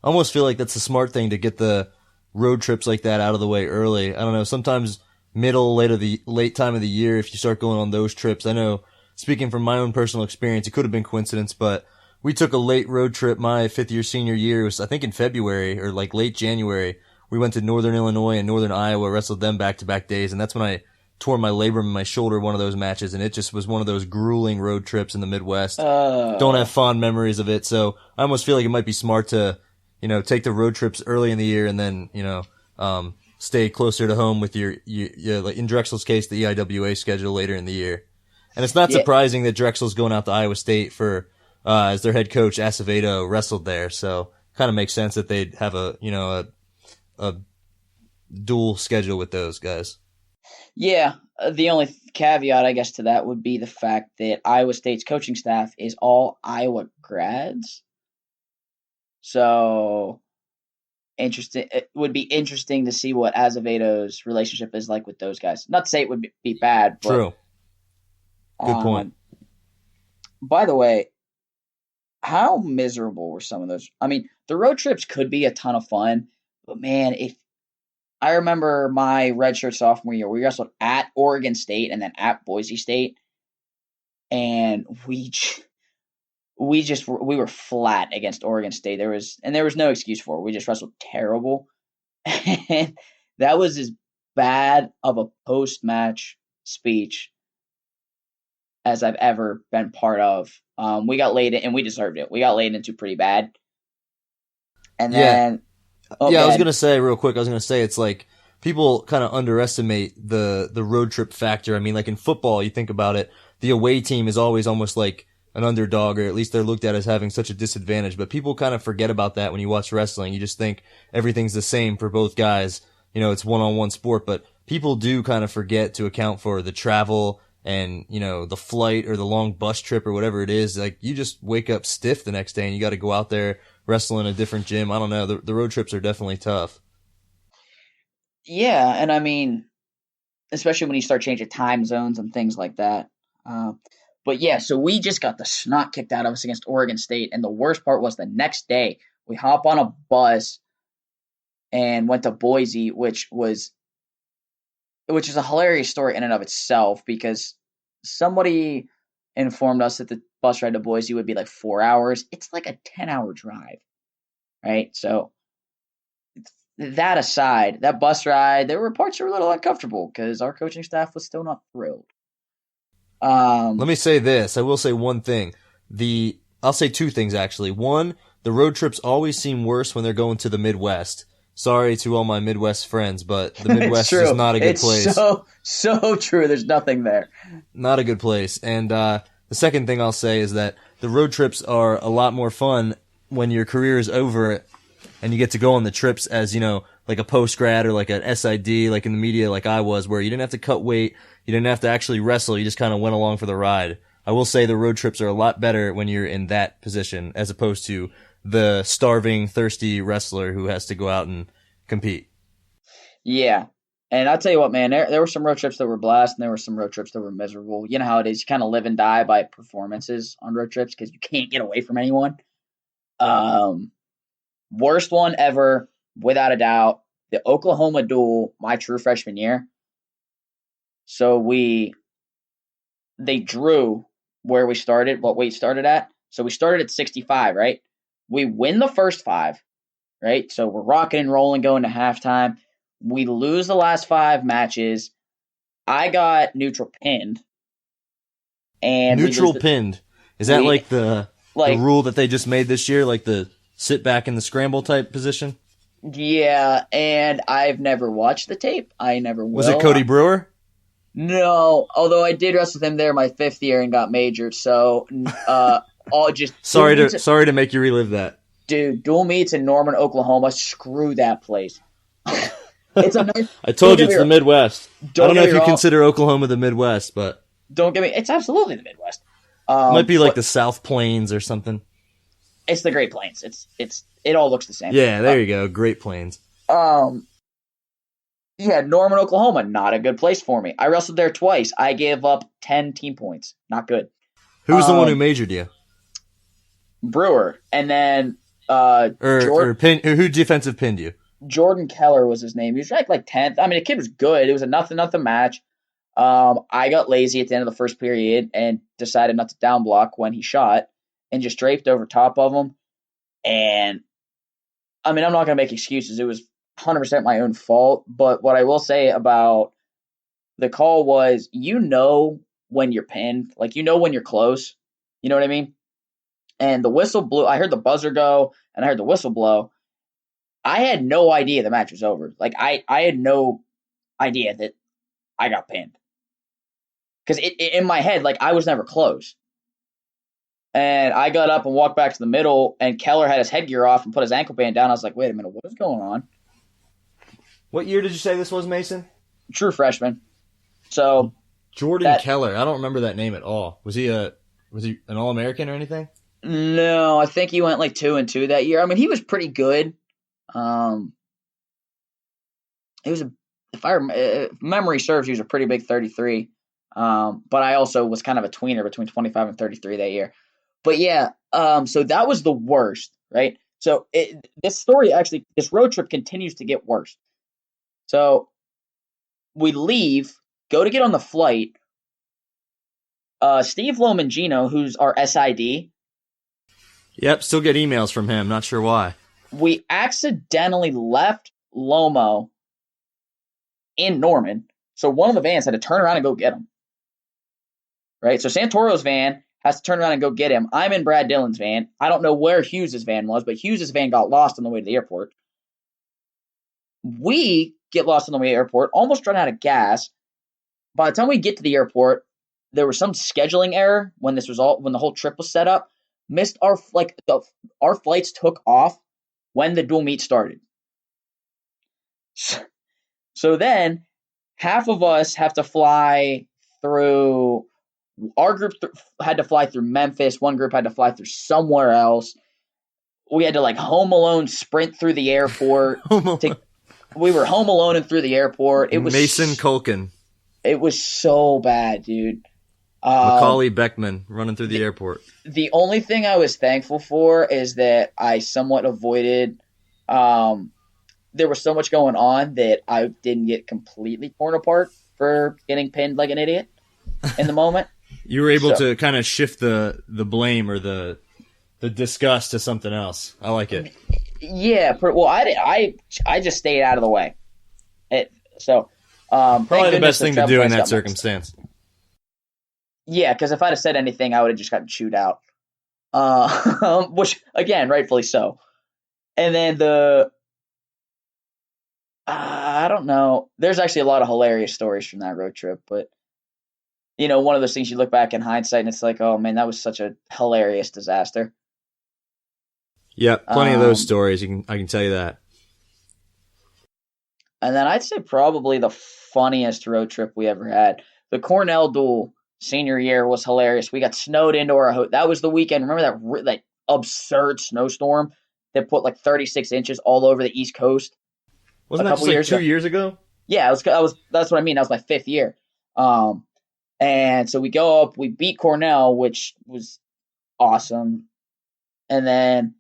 I almost feel like that's a smart thing to get the road trips like that out of the way early. I don't know, sometimes late time of the year, if you start going on those trips, I know, speaking from my own personal experience, it could have been coincidence, but we took a late road trip my fifth year senior year. It was, I think, in February or like late January. We went to Northern Illinois and Northern Iowa, wrestled them back-to-back days, and that's when I tore my labrum in my shoulder one of those matches, and it just was one of those grueling road trips in the Midwest. Don't have fond memories of it, so I almost feel like it might be smart to, take the road trips early in the year and then, stay closer to home with your like in Drexel's case, the EIWA schedule later in the year. And it's not surprising that Drexel's going out to Iowa State for, as their head coach, Acevedo, wrestled there, so kind of makes sense that they'd have a dual schedule with those guys. Yeah, the only caveat, I guess, to that would be the fact that Iowa State's coaching staff is all Iowa grads. So, it would be interesting to see what Azevedo's relationship is like with those guys. Not to say it would be bad, but true. Good point. By the way, how miserable were some of those? I mean, the road trips could be a ton of fun, but man, I remember my redshirt sophomore year, we wrestled at Oregon State and then at Boise State, and we were flat against Oregon State. There was no excuse for it. We just wrestled terrible, and that was as bad of a post-match speech as I've ever been part of. We got laid in, and we deserved it. We got laid into pretty bad, and then. I was going to say real quick, it's like people kind of underestimate the road trip factor. I mean, like in football, you think about it, the away team is always almost like an underdog, or at least they're looked at as having such a disadvantage. But people kind of forget about that when you watch wrestling. You just think everything's the same for both guys. It's one-on-one sport, but people do kind of forget to account for the travel and, the flight or the long bus trip or whatever it is. Like, you just wake up stiff the next day and you got to go out there, wrestle in a different gym. I don't know. The road trips are definitely tough. Yeah, and I mean, especially when you start changing time zones and things like that. But yeah, so we just got the snot kicked out of us against Oregon State, and the worst part was the next day we hop on a bus and went to Boise, which is a hilarious story in and of itself, because somebody informed us that the bus ride to Boise would be like 4 hours. It's like a 10-hour drive, right? So that aside, that bus ride, there were parts that were a little uncomfortable because our coaching staff was still not thrilled. Let me say this. I will say one thing. I'll say two things, actually. One, the road trips always seem worse when they're going to the Midwest. sorry to all my Midwest friends, but the Midwest is not a good place. It's so true. There's nothing there. Not a good place. And the second thing I'll say is that the road trips are a lot more fun when your career is over and you get to go on the trips as, like a post-grad or like an SID, like in the media like I was, where you didn't have to cut weight, you didn't have to actually wrestle, you just kind of went along for the ride. I will say the road trips are a lot better when you're in that position as opposed to the starving, thirsty wrestler who has to go out and compete. Yeah. And I'll tell you what, man, there were some road trips that were blast and there were some road trips that were miserable. You know how it is. You kind of live and die by performances on road trips because you can't get away from anyone. Worst one ever, without a doubt, the Oklahoma duel my true freshman year. So they drew where we started, what weight started at. So we started at 65, right? We win the first 5, right? So we're rocking and rolling going to halftime. We lose the last 5 matches. I got neutral pinned. And neutral pinned. Is that like the rule that they just made this year, like the sit back in the scramble type position? Yeah, and I've never watched the tape. I never will. Was it Cody Brewer? No, although I did wrestle with him there my 5th year and got majored. So, sorry to make you relive that, dude. Dual meets in Norman, Oklahoma. Screw that place. It's a nice. I told you it's the Midwest. I don't know if you consider Oklahoma the Midwest, but don't get me. It's absolutely the Midwest. It might be like the South Plains or something. It's the Great Plains. It all looks the same. Yeah, there you go. Great Plains. Yeah, Norman, Oklahoma, not a good place for me. I wrestled there twice. I gave up 10 team points. Not good. Who was the one who majored you? Brewer. And then who defensive pinned you? Jordan Keller was his name. He was ranked like 10th. I mean, the kid was good. It was a nothing match. I got lazy at the end of the first period and decided not to down block when he shot and just draped over top of him. And, I mean, I'm not going to make excuses. It was 100% my own fault. But what I will say about the call was, when you're pinned, like, when you're close. You know what I mean? And the whistle blew. I heard the buzzer go and I heard the whistle blow. I had no idea the match was over. Like, I had no idea that I got pinned. Because in my head, like, I was never close. And I got up and walked back to the middle, and Keller had his headgear off and put his ankle band down. I was like, wait a minute, what is going on? What year did you say this was, Mason? True freshman. So Jordan Keller. I don't remember that name at all. Was he an All-American or anything? No, I think he went like 2-2 that year. I mean, he was pretty good. He was if memory serves, he was a pretty big 33. But I also was kind of a tweener between 25 and 33 that year. But yeah, so that was the worst, right? So this road trip continues to get worse. So we leave, go to get on the flight. Steve Lomangino, who's our SID. Yep, still get emails from him. Not sure why. We accidentally left Lomo in Norman, so one of the vans had to turn around and go get him. Right? So Santoro's van has to turn around and go get him. I'm in Brad Dillon's van. I don't know where Hughes' van was, but Hughes' van got lost on the way to the airport. We get lost on the way to the airport, almost run out of gas. By the time we get to the airport, there was some scheduling error when the whole trip was set up. Missed our flights took off when the dual meet started. So then half of us have to fly through. Our group had to fly through Memphis. One group had to fly through somewhere else. We had to Home Alone sprint through the airport. We were home alone and through the airport. It was Mason Culkin. It was so bad, dude. Macaulay Beckman running through the airport. The only thing I was thankful for is that I somewhat avoided. There was so much going on that I didn't get completely torn apart for getting pinned like an idiot in the moment. You were able to kind of shift the blame or the disgust to something else. I like it. Yeah, well, I just stayed out of the way. Probably the best thing to do in that circumstance. Yeah, because if I'd have said anything, I would have just gotten chewed out. Which, again, rightfully so. And then I don't know. There's actually a lot of hilarious stories from that road trip, but one of those things you look back in hindsight and it's like, oh man, that was such a hilarious disaster. Yeah, plenty of those stories. I can tell you that. And then I'd say probably the funniest road trip we ever had. The Cornell duel senior year was hilarious. We got snowed into our hotel. That was the weekend. Remember that absurd snowstorm that put like 36 inches all over the East Coast? Wasn't that just like 2 years ago? Yeah, that's what I mean. That was my 5th year. And so we go up, we beat Cornell, which was awesome. And then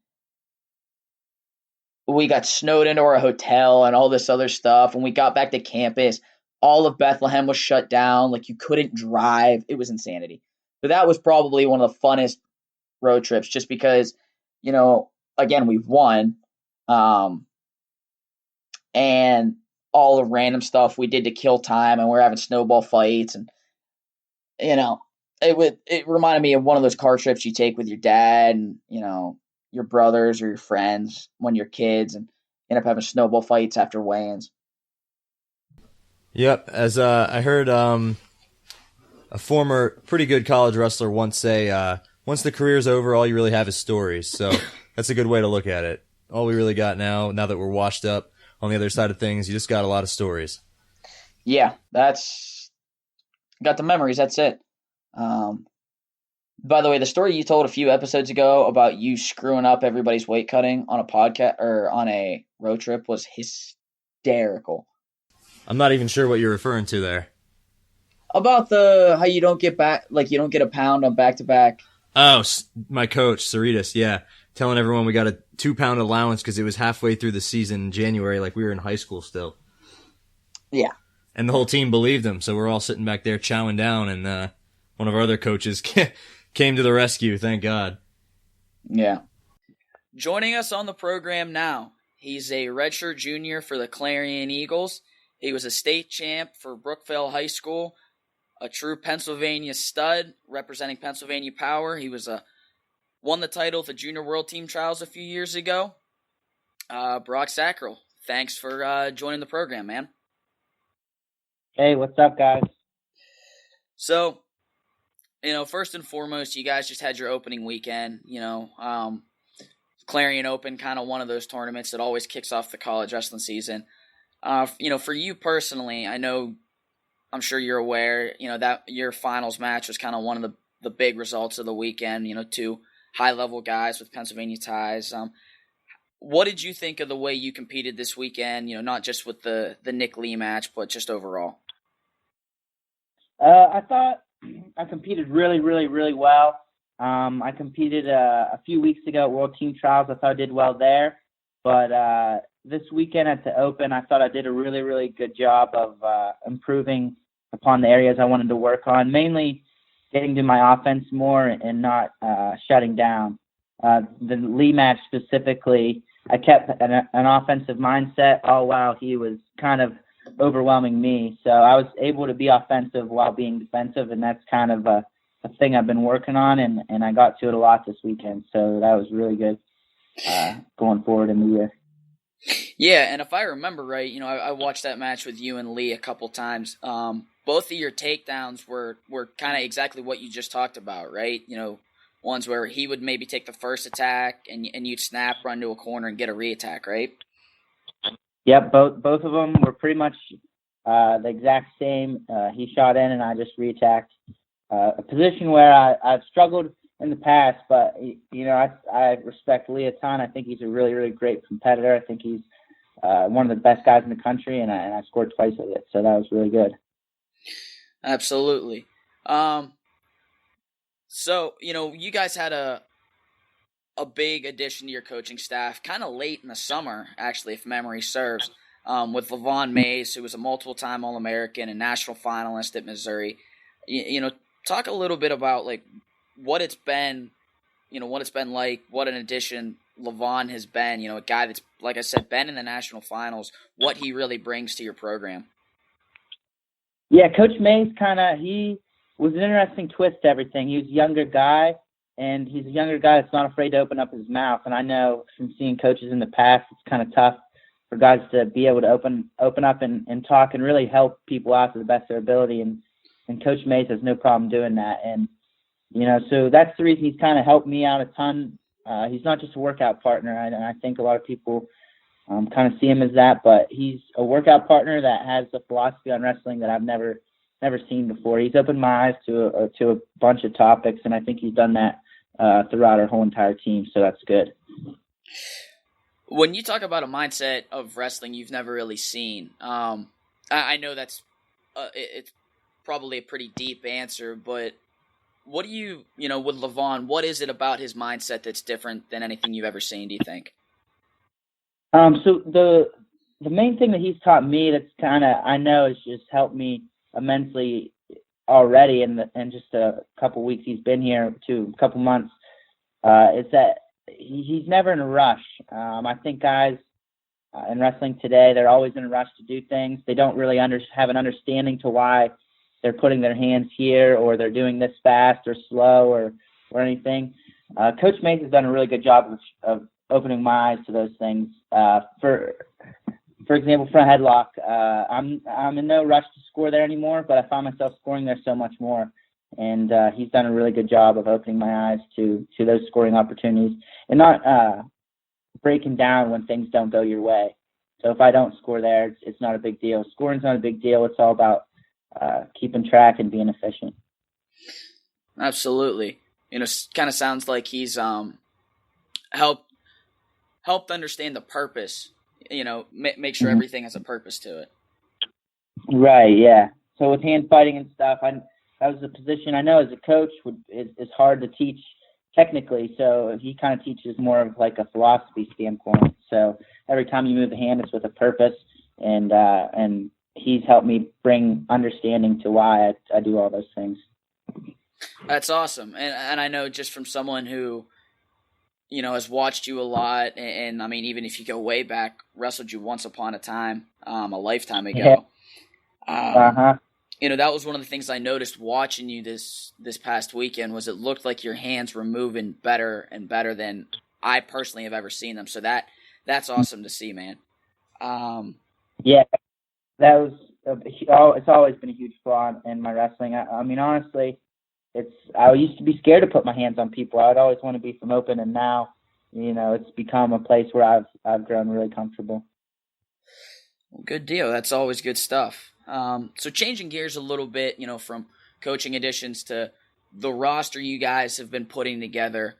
we got snowed into our hotel and all this other stuff. And we got back to campus. All of Bethlehem was shut down. Like, you couldn't drive. It was insanity. But that was probably one of the funnest road trips just because, again, we've won. And all the random stuff we did to kill time, and we're having snowball fights. And, it reminded me of one of those car trips you take with your dad and, your brothers or your friends when you're kids and end up having snowball fights after weigh-ins. Yep, as I heard a former pretty good college wrestler once say, once the career's over, all you really have is stories. So that's a good way to look at it. All we really got now that we're washed up on the other side of things, you just got a lot of stories. Yeah, got the memories, that's it. By the way, the story you told a few episodes ago about you screwing up everybody's weight cutting on a podcast or on a road trip was hysterical. I'm not even sure what you're referring to there. About how you don't get back, like you don't get a pound on back-to-back. Oh, my coach, Cerritos, yeah. Telling everyone we got a 2-pound allowance because it was halfway through the season in January, like we were in high school still. Yeah. And the whole team believed him, so we're all sitting back there chowing down, and one of our other coaches came to the rescue, thank God. Yeah. Joining us on the program now, he's a redshirt junior for the Clarion Eagles. He was a state champ for Brookvale High School, a true Pennsylvania stud representing Pennsylvania Power. He won the title at the Junior World Team Trials a few years ago. Brock Zacherl, thanks for joining the program, man. Hey, what's up, guys? So, first and foremost, you guys just had your opening weekend. Clarion Open, kind of one of those tournaments that always kicks off the college wrestling season. For you personally, I'm sure you're aware, that your finals match was kind of one of the big results of the weekend, 2 high-level guys with Pennsylvania ties. What did you think of the way you competed this weekend, not just with the Nick Lee match, but just overall? I thought I competed really, really, really well. I competed a few weeks ago at World Team Trials. I thought I did well there. But this weekend at the Open, I thought I did a really, really good job of improving upon the areas I wanted to work on, mainly getting to my offense more and not shutting down. The Lee match specifically, I kept an offensive mindset all while he was kind of overwhelming me. So I was able to be offensive while being defensive, and that's kind of a thing I've been working on, and I got to it a lot this weekend. So that was really good going forward in the year. Yeah, and if I remember right, I watched that match with you and Lee a couple times. Both of your takedowns were kind of exactly what you just talked about, right? Ones where he would maybe take the first attack and you'd snap, run to a corner, and get a re-attack, right? Yep, both of them were pretty much the exact same. He shot in and I just re-attacked. A position where I've struggled in the past, but I respect Lee a ton. I think he's a really, really great competitor. I think he's one of the best guys in the country, and I scored twice with it, so that was really good. Absolutely. So, you guys had a big addition to your coaching staff kind of late in the summer, actually, if memory serves, with LaVon Mays, who was a multiple-time All-American and national finalist at Missouri. Talk a little bit about, what it's been like, what an addition LaVon has been, a guy that's, like I said, been in the national finals, what he really brings to your program. Yeah, Coach Mays he was an interesting twist to everything. He was a younger guy, and he's a younger guy that's not afraid to open up his mouth. And I know from seeing coaches in the past, it's kind of tough for guys to be able to open up and talk and really help people out to the best of their ability. And Coach Mays has no problem doing that. And, so that's the reason he's kind of helped me out a ton. He's not just a workout partner. And I think a lot of people kind of see him as that, but he's a workout partner that has a philosophy on wrestling that I've never seen before. He's opened my eyes to a bunch of topics, and I think he's done that throughout our whole entire team, so that's good. When you talk about a mindset of wrestling you've never really seen, I know that's it's probably a pretty deep answer, but what do you with Levon, what is it about his mindset that's different than anything you've ever seen, do you think? So the main thing that he's taught me that's kind of, I know, has just helped me immensely already in just a couple weeks he's been here, to a couple months, is that he's never in a rush. I think guys in wrestling today, they're always in a rush to do things. They don't really have an understanding to why they're putting their hands here, or they're doing this fast or slow or anything. Coach Mays has done a really good job of opening my eyes to those things. For example, front headlock, I'm in no rush to score there anymore, but I find myself scoring there so much more. And he's done a really good job of opening my eyes to those scoring opportunities and not breaking down when things don't go your way. So if I don't score there, it's not a big deal. Scoring's not a big deal. It's all about keeping track and being efficient. Absolutely. Kind of sounds like he's helped understand the purpose, make sure everything has a purpose to it. Right, yeah. So with hand fighting and stuff, that was a position I know as a coach is hard to teach technically, so he kind of teaches more of like a philosophy standpoint. So every time you move the hand, it's with a purpose, and he's helped me bring understanding to why I do all those things. That's awesome. And I know just from someone who, has watched you a lot, and I mean, even if you go way back, wrestled you once upon a time, a lifetime ago. That was one of the things I noticed watching you this past weekend, was it looked like your hands were moving better and better than I personally have ever seen them. So that's awesome to see, man. Yeah, that was it's always been a huge flaw in my wrestling. I mean, honestly, I used to be scared to put my hands on people. I would always want to be from open, and now, it's become a place where I've grown really comfortable. Well, good deal. That's always good stuff. So changing gears a little bit, from coaching additions to the roster you guys have been putting together,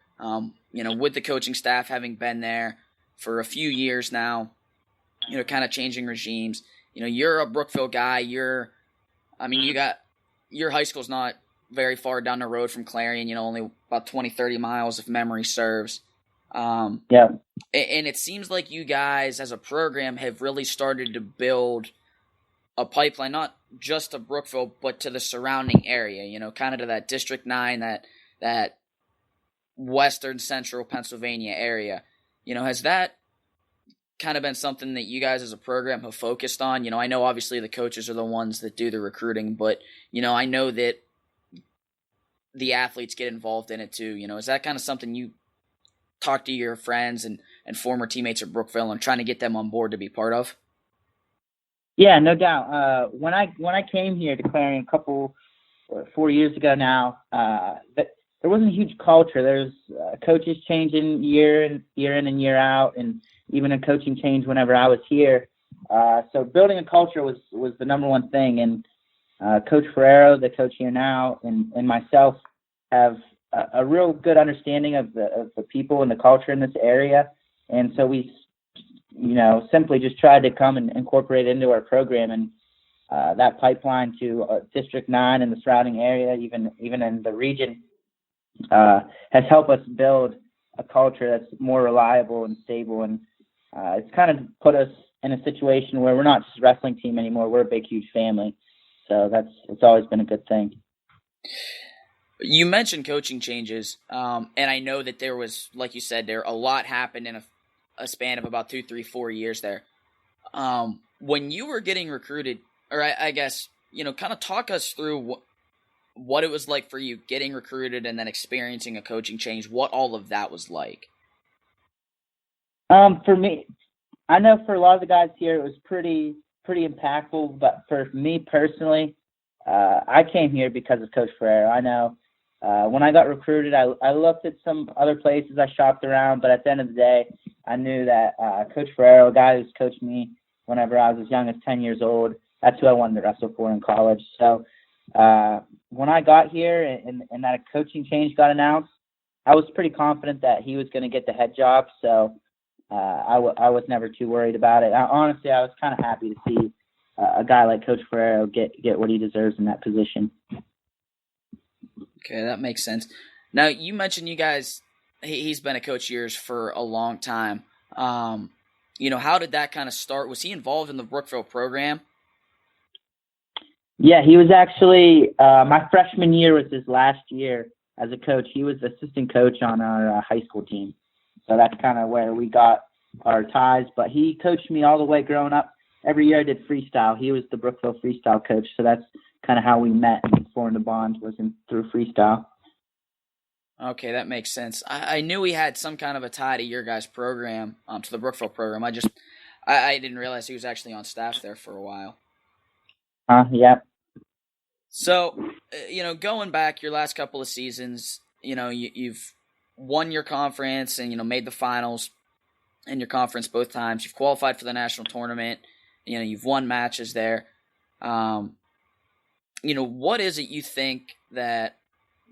with the coaching staff having been there for a few years now, kind of changing regimes. You're a Brookville guy. Your high school's not very far down the road from Clarion, only about 20, 30 miles if memory serves. Yeah. And it seems like you guys as a program have really started to build a pipeline, not just to Brookville, but to the surrounding area, kind of to that District 9, that western central Pennsylvania area. Has that kind of been something that you guys as a program have focused on? I know obviously the coaches are the ones that do the recruiting, but, I know that the athletes get involved in it too. Is that kind of something you talk to your friends and former teammates at Brookville and trying to get them on board to be part of? Yeah, no doubt. When I came here to Clarion 4 years ago now, there wasn't a huge culture. There's coaches changing year in and year out, and even a coaching change whenever I was here. So building a culture was the number one thing. And Coach Ferrero, the coach here now, and myself have a real good understanding of the people and the culture in this area. And so we, simply just tried to come and incorporate it into our program, and that pipeline to District 9 and the surrounding area, even in the region, has helped us build a culture that's more reliable and stable. And it's kind of put us in a situation where we're not just a wrestling team anymore. We're a big, huge family. So it's always been a good thing. You mentioned coaching changes, and I know that there was, like you said, a lot happened in a span of about 2, 3, 4 years there. When you were getting recruited, or I guess, kind of talk us through what it was like for you getting recruited and then experiencing a coaching change, what all of that was like. For me, I know for a lot of the guys here, it was pretty impactful. But for me personally, I came here because of Coach Ferrero. I know when I got recruited, I looked at some other places, I shopped around, but at the end of the day, I knew that Coach Ferrero, a guy who's coached me whenever I was as young as 10 years old, that's who I wanted to wrestle for in college. So when I got here and that a coaching change got announced, I was pretty confident that he was going to get the head job. So I was never too worried about it. Honestly, I was kind of happy to see a guy like Coach Ferrero get what he deserves in that position. Okay, that makes sense. Now, you mentioned you guys, he's been a coach of yours for a long time. How did that kind of start? Was he involved in the Brookville program? Yeah, he was actually, my freshman year was his last year as a coach. He was assistant coach on our high school team. So that's kind of where we got our ties. But he coached me all the way growing up. Every year I did freestyle. He was the Brookville freestyle coach. So that's kind of how we met and formed a bond, was through freestyle. Okay, that makes sense. I knew he had some kind of a tie to your guys' program, to the Brookville program. I didn't realize he was actually on staff there for a while. Yeah. So, going back your last couple of seasons, you've won your conference and, made the finals in your conference both times. You've qualified for the national tournament. You've won matches there. What is it you think that,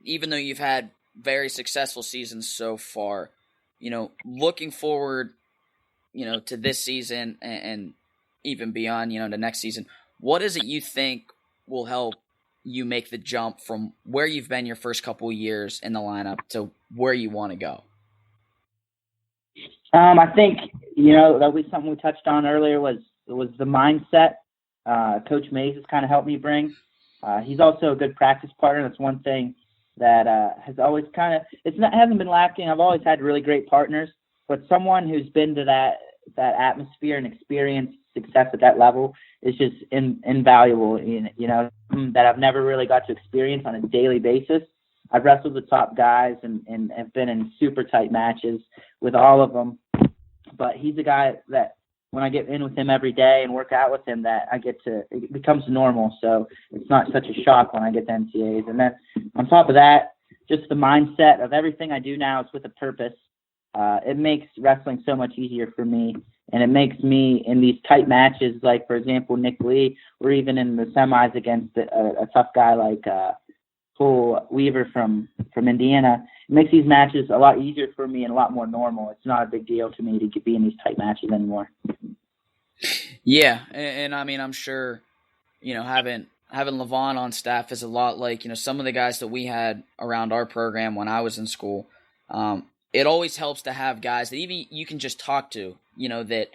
even though you've had very successful seasons so far, looking forward, to this season and even beyond, the next season, what is it you think will help you make the jump from where you've been your first couple of years in the lineup to where you want to go? I think, that was something we touched on earlier was the mindset. Coach Mays has kind of helped me bring. He's also a good practice partner. That's one thing that has always hasn't been lacking. I've always had really great partners, but someone who's been to that atmosphere and experienced success at that level is just invaluable. That I've never really got to experience on a daily basis. I've wrestled with top guys and have been in super tight matches with all of them, but he's a guy that when I get in with him every day and work out with him, that it becomes normal. So it's not such a shock when I get to NCAAs. And then on top of that, just the mindset of everything I do now is with a purpose. It makes wrestling so much easier for me. And it makes me, in these tight matches, like, for example, Nick Lee, or even in the semis against a tough guy like Cole Weaver from Indiana, it makes these matches a lot easier for me and a lot more normal. It's not a big deal to me to be in these tight matches anymore. Yeah, and I mean, I'm sure, having Levon on staff is a lot like, some of the guys that we had around our program when I was in school. It always helps to have guys that even you can just talk to, that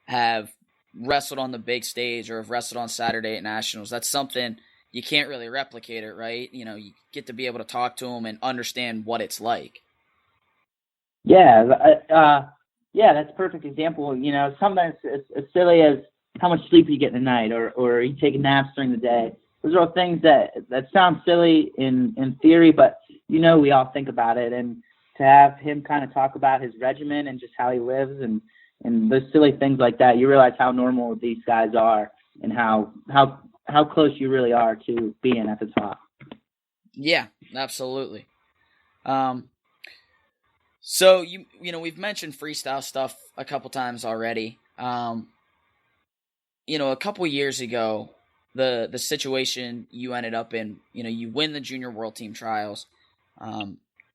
have wrestled on the big stage or have wrestled on Saturday at Nationals. That's something you can't really replicate it, right? You get to be able to talk to them and understand what it's like. Yeah, that's a perfect example. Sometimes it's as silly as how much sleep you get in the night or you take naps during the day. Those are all things that sound silly in theory, but we all think about it. And to have him kind of talk about his regimen and just how he lives and those silly things like that, you realize how normal these guys are and how close you really are to being at the top. Yeah, absolutely. So we've mentioned freestyle stuff a couple times already. A couple years ago, the situation you ended up in, you win the junior world team trials.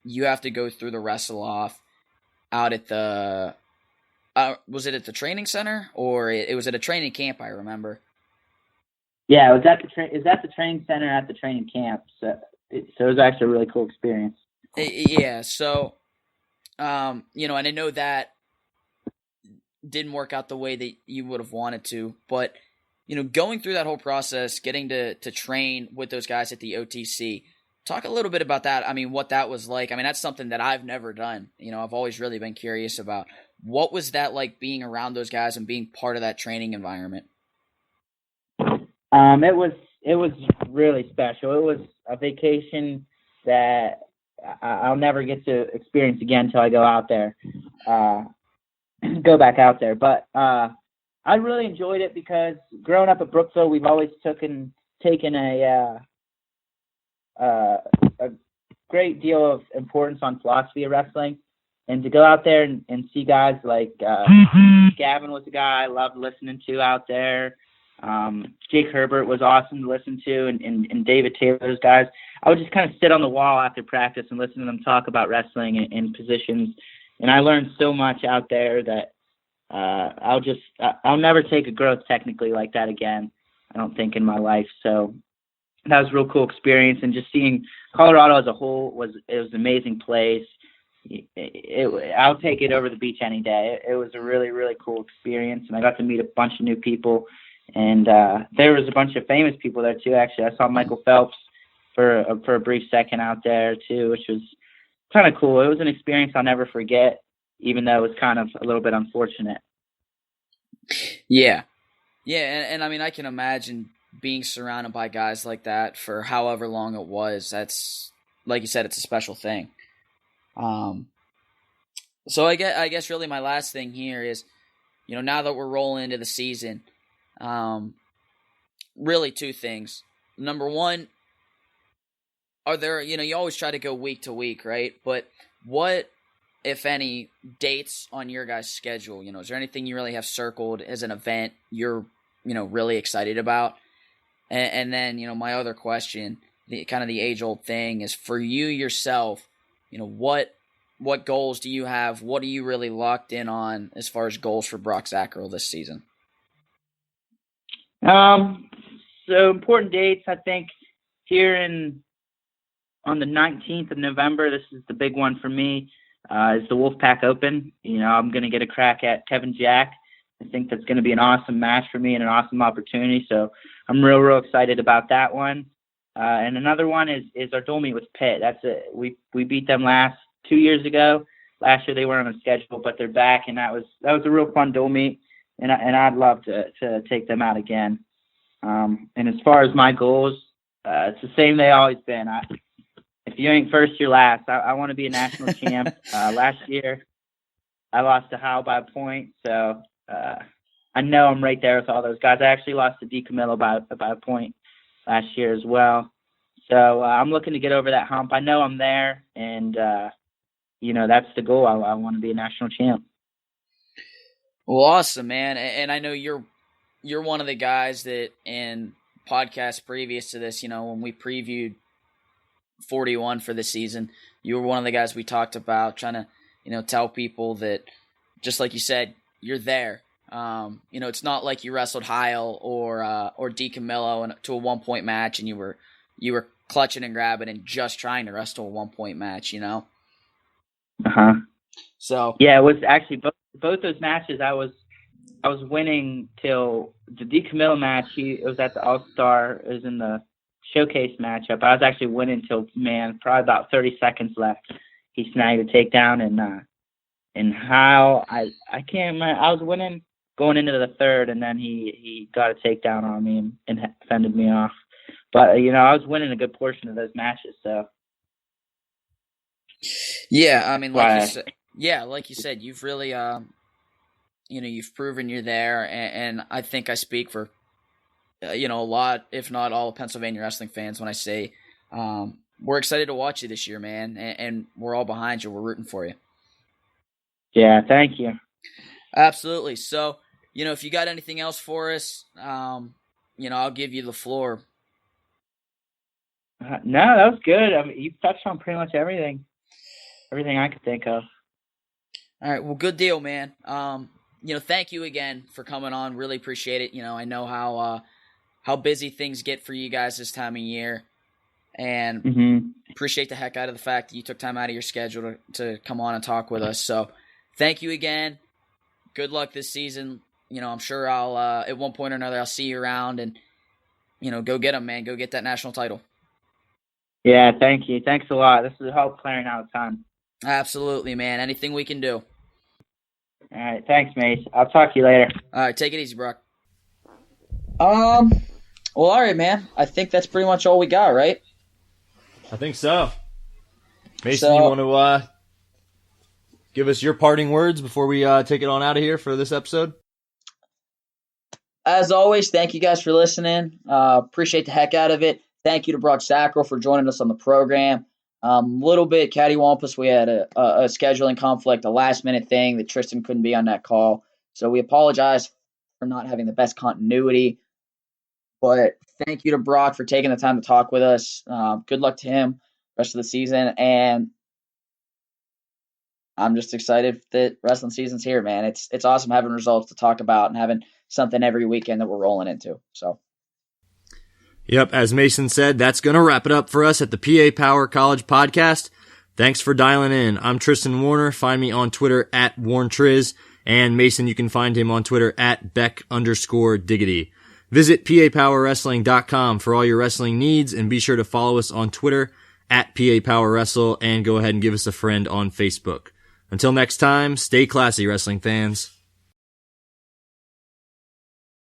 You have to go through the wrestle off out at the was it at the training center or it was at a training camp? I remember. Yeah, it was at the training center at the training camp. So it was actually a really cool experience. Yeah. So, and I know that didn't work out the way that you would have wanted to, but going through that whole process, getting to train with those guys at the OTC. Talk a little bit about that. I mean, what that was like. I mean, that's something that I've never done. I've always really been curious about. What was that like being around those guys and being part of that training environment? It was really special. It was a vacation that I'll never get to experience again until I go out there. go back out there. But I really enjoyed it because growing up at Brookville, we've always taken a great deal of importance on philosophy of wrestling. And to go out there and see guys like Gavin was a guy I loved listening to out there. Jake Herbert was awesome to listen to, and David Taylor, those guys. I would just kind of sit on the wall after practice and listen to them talk about wrestling and positions. And I learned so much out there that I'll never take a growth technically like that again, I don't think, in my life. So that was a real cool experience. And just seeing Colorado as a whole was an amazing place. I'll take it over the beach any day. It was a really, really cool experience, and I got to meet a bunch of new people. And there was a bunch of famous people there too. Actually, I saw Michael Phelps for a brief second out there too, which was kind of cool. It was an experience I'll never forget, even though it was kind of a little bit unfortunate. Yeah, and I mean, I can imagine being surrounded by guys like that for however long it was. That's, like you said, it's a special thing. So I guess really my last thing here is, now that we're rolling into the season, really two things. Number one, are there, you always try to go week to week, right? But what, if any, dates on your guys' schedule? Is there anything you really have circled as an event you're, really excited about? And then, my other question, the kind of the age-old thing is, for you yourself, what goals do you have? What are you really locked in on as far as goals for Brock Zacherl this season? So important dates, I think, here on the 19th of November, this is the big one for me, is the Wolfpack Open. I'm going to get a crack at Kevin Jack. I think that's going to be an awesome match for me and an awesome opportunity. So I'm real excited about that one. And another one is our dual meet with Pitt. That's it. We beat them 2 years ago. Last year they weren't on the schedule, but they're back, and that was a real fun dual meet. And I'd love to take them out again. And as far as my goals, it's the same they always been. If you ain't first, you're last. I want to be a national champ. Last year, I lost to Howe by a point, so I know I'm right there with all those guys. I actually lost to DeCamillo by a point last year as well. So I'm looking to get over that hump. I know I'm there, and that's the goal. I want to be a national champ. Well, awesome, man. And I know you're one of the guys that in podcasts previous to this, when we previewed 41 for the season, you were one of the guys we talked about trying to, tell people that, just like you said, you're there. It's not like you wrestled Heil or DeCamillo to a 1-point match and you were clutching and grabbing and just trying to wrestle a 1-point match, Uh-huh. So yeah, it was actually both those matches. I was winning till the DeCamillo match. It was at the All-Star. It was in the showcase matchup. I was actually winning till probably about 30 seconds left. He snagged a takedown, and how I can't remember. I was winning going into the third, and then he got a takedown on me and fended me off. But I was winning a good portion of those matches. So yeah, I mean, like you said, you've really you've proven you're there, and I think I speak for a lot, if not all, of Pennsylvania wrestling fans when I say we're excited to watch you this year, man, and we're all behind you. We're rooting for you. Yeah, thank you. Absolutely. So, if you got anything else for us, I'll give you the floor. No, that was good. I mean, you touched on pretty much everything I could think of. All right. Well, good deal, man. Thank you again for coming on. Really appreciate it. I know how busy things get for you guys this time of year, and appreciate the heck out of the fact that you took time out of your schedule to come on and talk with us. So thank you again. Good luck this season. I'm sure I'll, at one point or another, I'll see you around, and, go get them, man. Go get that national title. Yeah, thank you. Thanks a lot. This will help Clarion out a ton. Absolutely, man. Anything we can do. All right. Thanks, Mace. I'll talk to you later. All right. Take it easy, Brock. Well, all right, man. I think that's pretty much all we got, right? I think so. Mason, you want to give us your parting words before we take it on out of here for this episode. As always, thank you guys for listening. Appreciate the heck out of it. Thank you to Brock Zacherl for joining us on the program. Little bit cattywampus. We had a scheduling conflict, a last-minute thing that Tristan couldn't be on that call. So we apologize for not having the best continuity. But thank you to Brock for taking the time to talk with us. Good luck to him rest of the season. And I'm just excited that wrestling season's here, man. It's awesome having results to talk about and having something every weekend that we're rolling into. So, yep, as Mason said, that's going to wrap it up for us at the PA Power College Podcast. Thanks for dialing in. I'm Tristan Warner. Find me on Twitter at WarnTriz. And Mason, you can find him on Twitter at Beck_Diggity. Visit PAPowerWrestling.com for all your wrestling needs, and be sure to follow us on Twitter at PAPowerWrestle, and go ahead and give us a friend on Facebook. Until next time, stay classy, wrestling fans.